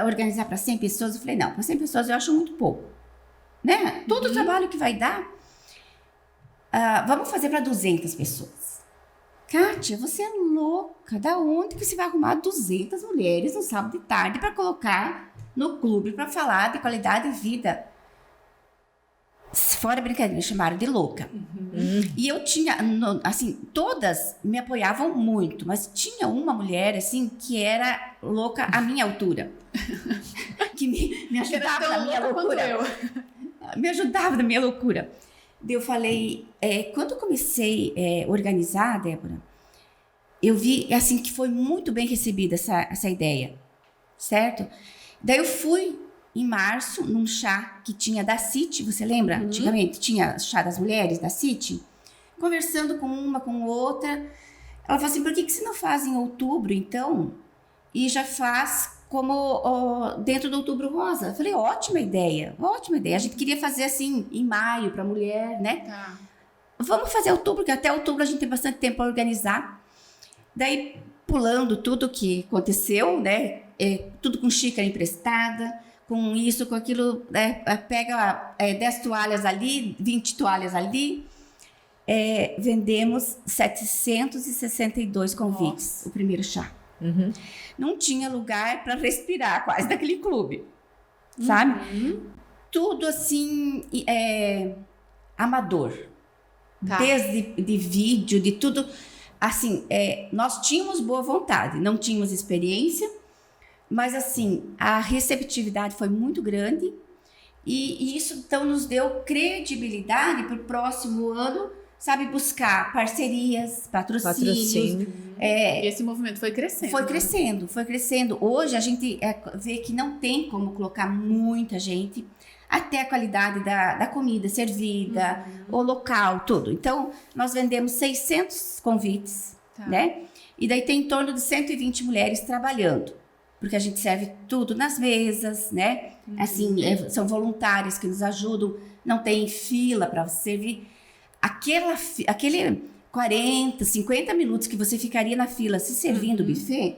[SPEAKER 3] organizar para 100 pessoas. Eu falei, não, para 100 pessoas eu acho muito pouco, né? Todo o trabalho que vai dar. vamos fazer para 200 pessoas. Kátia, você é louca. Da onde que você vai arrumar 200 mulheres no sábado de tarde para colocar no clube para falar de qualidade de vida? Fora brincadeira, me chamaram de louca. E eu tinha, assim, todas me apoiavam muito, mas tinha uma mulher, assim, que era louca à minha altura. Que me ajudava na minha loucura. Me ajudava na minha loucura. Daí eu falei, quando eu comecei a organizar, Débora, eu vi, assim, que foi muito bem recebida essa ideia, certo? Daí eu fui em março, num chá que tinha da City, você lembra? Antigamente tinha chá das mulheres da City. Conversando com uma, com outra. Ela falou assim, por que você não faz em outubro, então? E já faz como dentro do Outubro Rosa. Eu falei, ótima ideia. A gente queria fazer assim, em maio, para mulher, né?
[SPEAKER 1] Tá.
[SPEAKER 3] Vamos fazer outubro, porque até outubro a gente tem bastante tempo para organizar. Daí, pulando tudo que aconteceu, né? Tudo com xícara emprestada, com isso, com aquilo, pega 10 toalhas ali, 20 toalhas ali. Vendemos 762 convites,
[SPEAKER 1] Nossa.
[SPEAKER 3] o primeiro chá. Não tinha lugar para respirar quase daquele clube, sabe? Tudo assim, amador.
[SPEAKER 1] Tá.
[SPEAKER 3] Desde de vídeo, de tudo. Assim, nós tínhamos boa vontade, não tínhamos experiência, mas assim, a receptividade foi muito grande e isso então nos deu credibilidade para o próximo ano, sabe, buscar parcerias, patrocínios.
[SPEAKER 1] E esse movimento foi crescendo.
[SPEAKER 3] Foi crescendo. Hoje a gente vê que não tem como colocar muita gente, até a qualidade da comida servida, o local, tudo. Então, nós vendemos 600 convites, né? E daí tem em torno de 120 mulheres trabalhando, porque a gente serve tudo nas mesas, né? Assim, são voluntários que nos ajudam, não tem fila para você servir. Aquele 40, 50 minutos que você ficaria na fila se servindo o buffet,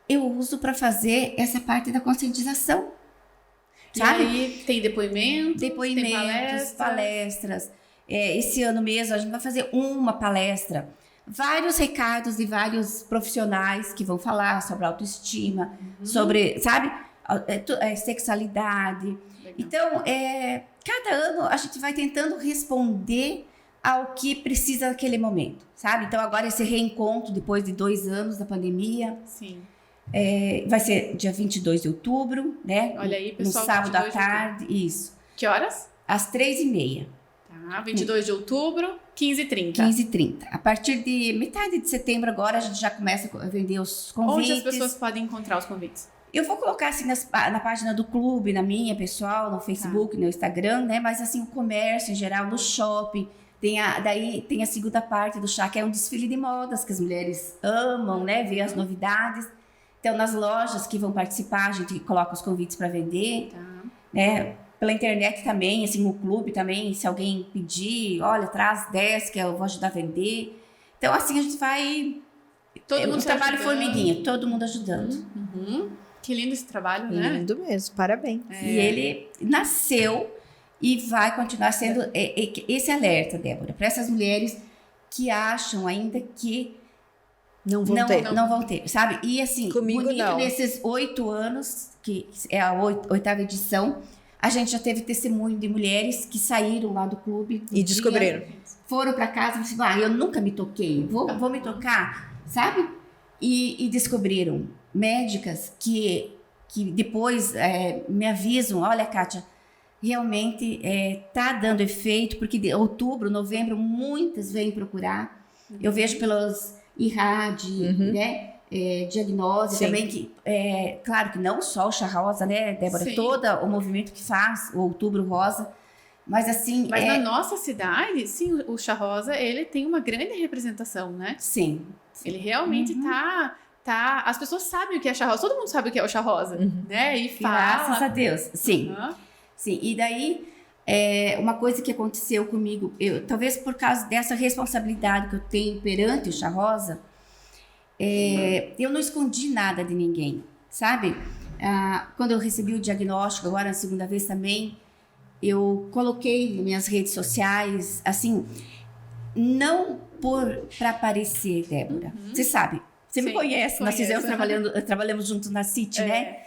[SPEAKER 3] eu uso para fazer essa parte da conscientização. Sabe?
[SPEAKER 1] E aí tem depoimentos, tem
[SPEAKER 3] palestras. Esse ano mesmo a gente vai fazer uma palestra. Vários recados de vários profissionais que vão falar sobre autoestima, sobre, sabe? Sexualidade.
[SPEAKER 1] Legal.
[SPEAKER 3] Então, cada ano a gente vai tentando responder ao que precisa naquele momento, sabe? Então, agora esse reencontro, depois de 2 anos da pandemia.
[SPEAKER 1] Sim.
[SPEAKER 3] Vai ser dia 22 de outubro, né?
[SPEAKER 1] Olha aí, pessoal.
[SPEAKER 3] No sábado à
[SPEAKER 1] 22 de outubro.
[SPEAKER 3] tarde, isso.
[SPEAKER 1] Que horas?
[SPEAKER 3] Às 3h30.
[SPEAKER 1] Tá, 22 de outubro, 15h30.
[SPEAKER 3] 15h30. A partir de metade de setembro agora, a gente já começa a vender os convites.
[SPEAKER 1] Onde as pessoas podem encontrar os convites?
[SPEAKER 3] Eu vou colocar assim na página do clube, na minha pessoal, no Facebook, no Instagram, né? Mas assim, o comércio em geral, no shopping. Daí tem a segunda parte do chá, que é um desfile de modas, que as mulheres amam, né? Ver as novidades. Então, nas lojas que vão participar, a gente coloca os convites para vender, né? Pela internet também, assim, no clube também, se alguém pedir, olha, traz 10 que eu vou ajudar a vender. Então, assim, a gente vai...
[SPEAKER 1] Todo mundo
[SPEAKER 3] trabalho
[SPEAKER 1] ajudando.
[SPEAKER 3] formiguinha, todo mundo ajudando.
[SPEAKER 1] Que lindo esse trabalho, né?
[SPEAKER 2] Lindo mesmo, parabéns.
[SPEAKER 3] E ele nasceu e vai continuar sendo esse alerta, Débora, para essas mulheres que acham ainda que
[SPEAKER 2] Não vão ter,
[SPEAKER 3] sabe? E assim,
[SPEAKER 2] Comigo,
[SPEAKER 3] bonito
[SPEAKER 2] não.
[SPEAKER 3] nesses 8 anos, que é a 8ª edição, a gente já teve testemunho de mulheres que saíram lá do clube.
[SPEAKER 2] E descobriram.
[SPEAKER 3] Foram para casa e falaram, eu nunca me toquei, vou me tocar, sabe? E descobriram. Médicas que depois me avisam, olha, Kátia, realmente tá dando efeito, porque de outubro, novembro, muitas vêm procurar. Eu vejo pelos IRAD, né? Diagnose
[SPEAKER 2] Sim.
[SPEAKER 3] também, que claro que não só o Chá Rosa, né, Débora?
[SPEAKER 1] Sim.
[SPEAKER 3] Todo o movimento que faz, o Outubro Rosa, mas assim...
[SPEAKER 1] Mas na nossa cidade, sim, o Chá Rosa, ele tem uma grande representação, né?
[SPEAKER 3] Sim.
[SPEAKER 1] Ele realmente tá... As pessoas sabem o que é Chá Rosa, todo mundo sabe o que é o Chá Rosa, né? E
[SPEAKER 3] Graças a
[SPEAKER 1] fala.
[SPEAKER 3] Deus, sim.
[SPEAKER 1] Aham.
[SPEAKER 3] Sim, e daí, uma coisa que aconteceu comigo, talvez por causa dessa responsabilidade que eu tenho perante o Chá Rosa, eu não escondi nada de ninguém, sabe? Quando eu recebi o diagnóstico, agora na segunda vez também, eu coloquei nas minhas redes sociais, assim, não para aparecer, Débora. Você sabe, você me
[SPEAKER 1] Sim,
[SPEAKER 3] conhece, nós
[SPEAKER 1] conheço.
[SPEAKER 3] trabalhamos juntos na City, né?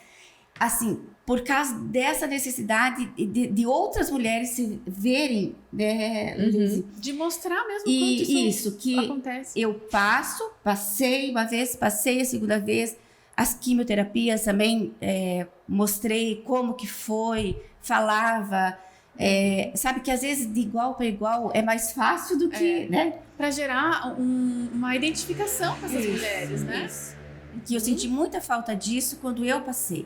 [SPEAKER 3] Assim, por causa dessa necessidade de outras mulheres se verem, né, Lise?
[SPEAKER 1] De mostrar mesmo quanto
[SPEAKER 3] E
[SPEAKER 1] isso
[SPEAKER 3] isso, que
[SPEAKER 1] acontece.
[SPEAKER 3] eu passei uma vez, passei a segunda vez, as quimioterapias também, mostrei como que foi, falava, sabe que às vezes de igual para igual é mais fácil do que, né?
[SPEAKER 1] Para gerar uma identificação com essas mulheres, né?
[SPEAKER 3] Isso. Que eu senti muita falta disso quando eu passei.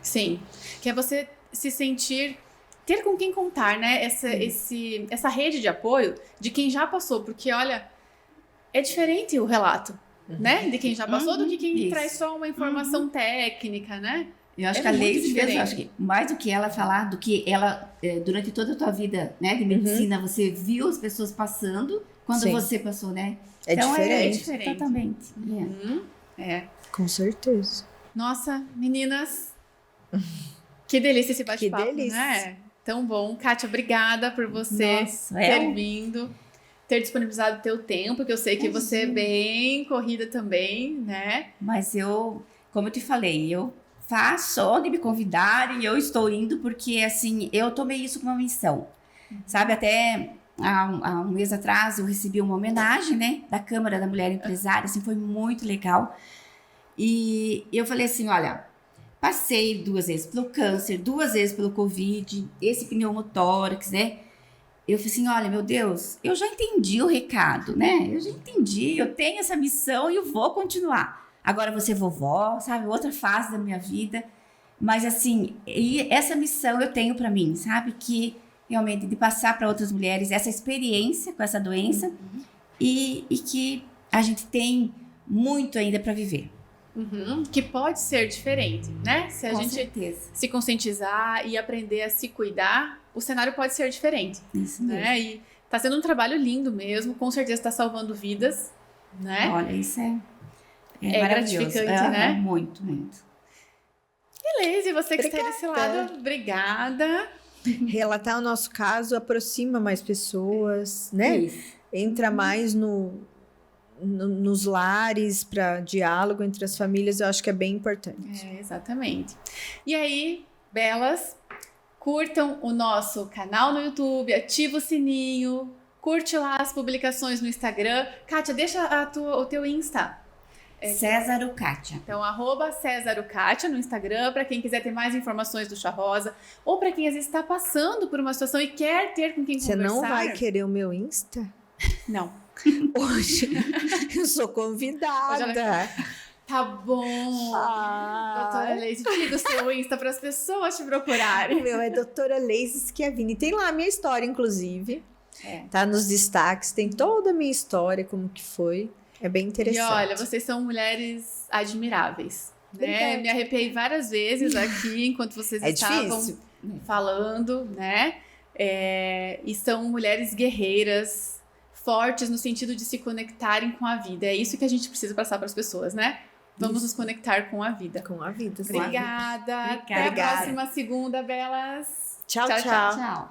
[SPEAKER 1] Sim. Que é você se sentir, ter com quem contar, né? Essa rede de apoio de quem já passou. Porque, olha, é diferente o relato, né? De quem já passou do que quem
[SPEAKER 3] Isso.
[SPEAKER 1] traz só uma informação técnica, né?
[SPEAKER 3] Eu acho
[SPEAKER 1] É
[SPEAKER 3] que a
[SPEAKER 1] muito
[SPEAKER 3] Leise mesmo,
[SPEAKER 1] diferente.
[SPEAKER 3] eu acho que mais do que ela falar, do que ela, durante toda a tua vida, né, de medicina, você viu as pessoas passando quando
[SPEAKER 2] Sim.
[SPEAKER 3] você passou, né?
[SPEAKER 2] É
[SPEAKER 3] Então,
[SPEAKER 2] diferente.
[SPEAKER 1] diferente.
[SPEAKER 3] Totalmente.
[SPEAKER 2] Com certeza.
[SPEAKER 1] Nossa, meninas, que delícia esse bate-papo,
[SPEAKER 2] Que delícia.
[SPEAKER 1] né? Tão bom. Kátia, obrigada por você
[SPEAKER 3] Nossa,
[SPEAKER 1] ter vindo, ter disponibilizado o teu tempo, que eu sei que você é bem corrida também, né?
[SPEAKER 3] Mas como eu te falei, eu faço onde me convidarem, eu estou indo porque, assim, eu tomei isso como uma missão. Sabe, até há um mês atrás eu recebi uma homenagem, né, da Câmara da Mulher Empresária, assim, foi muito legal. E eu falei assim, olha, passei 2 vezes pelo câncer, 2 vezes pelo Covid, esse pneumotórax, né? Eu falei assim, olha, meu Deus, eu já entendi o recado, né? Eu já entendi, eu tenho essa missão e eu vou continuar. Agora você vovó, sabe? Outra fase da minha vida. Mas assim, e essa missão eu tenho para mim, sabe? Que realmente de passar para outras mulheres essa experiência com essa doença e que a gente tem muito ainda para viver.
[SPEAKER 1] Que pode ser diferente, né? Se a
[SPEAKER 3] Com
[SPEAKER 1] gente
[SPEAKER 3] certeza.
[SPEAKER 1] se conscientizar e aprender a se cuidar, o cenário pode ser diferente,
[SPEAKER 3] Isso mesmo.
[SPEAKER 1] né? E tá sendo um trabalho lindo mesmo, com certeza está salvando vidas, né?
[SPEAKER 3] Olha, isso é
[SPEAKER 1] É
[SPEAKER 3] maravilhoso.
[SPEAKER 1] gratificante, né?
[SPEAKER 3] Muito, muito.
[SPEAKER 1] Beleza, e você que está desse lado, obrigada.
[SPEAKER 2] Relatar o nosso caso aproxima mais pessoas, né?
[SPEAKER 3] Isso.
[SPEAKER 2] Entra mais nos lares para diálogo entre as famílias, eu acho que é bem importante.
[SPEAKER 1] Exatamente. E aí, belas, curtam o nosso canal no YouTube, ativa o sininho, curte lá as publicações no Instagram. Kátia, deixa o teu Insta.
[SPEAKER 3] César Kátia.
[SPEAKER 1] Então, @CésarOKátia no Instagram, para quem quiser ter mais informações do Chá Rosa, ou para quem às vezes está passando por uma situação e quer ter com quem
[SPEAKER 2] Você
[SPEAKER 1] conversar.
[SPEAKER 2] não vai querer o meu Insta?
[SPEAKER 1] Não.
[SPEAKER 2] Hoje eu sou convidada.
[SPEAKER 1] Hoje Tá bom. Doutora Leise, diga o seu Insta para as pessoas te procurarem.
[SPEAKER 2] O meu é doutora Leise Schiavini. Tem lá a minha história, inclusive. Tá nos destaques, tem toda a minha história, como que foi. É bem interessante.
[SPEAKER 1] E olha, vocês são mulheres admiráveis, né? Me arrepiei várias vezes aqui enquanto vocês estavam
[SPEAKER 2] difícil.
[SPEAKER 1] falando, né? E são mulheres guerreiras, fortes no sentido de se conectarem com a vida. É isso que a gente precisa passar para as pessoas, né? Vamos nos conectar com a vida.
[SPEAKER 2] Com a vida. sim.
[SPEAKER 1] Obrigada. Até a
[SPEAKER 2] Obrigada.
[SPEAKER 1] próxima segunda, belas.
[SPEAKER 2] Tchau,
[SPEAKER 1] Tchau,
[SPEAKER 2] tchau.
[SPEAKER 3] Tchau.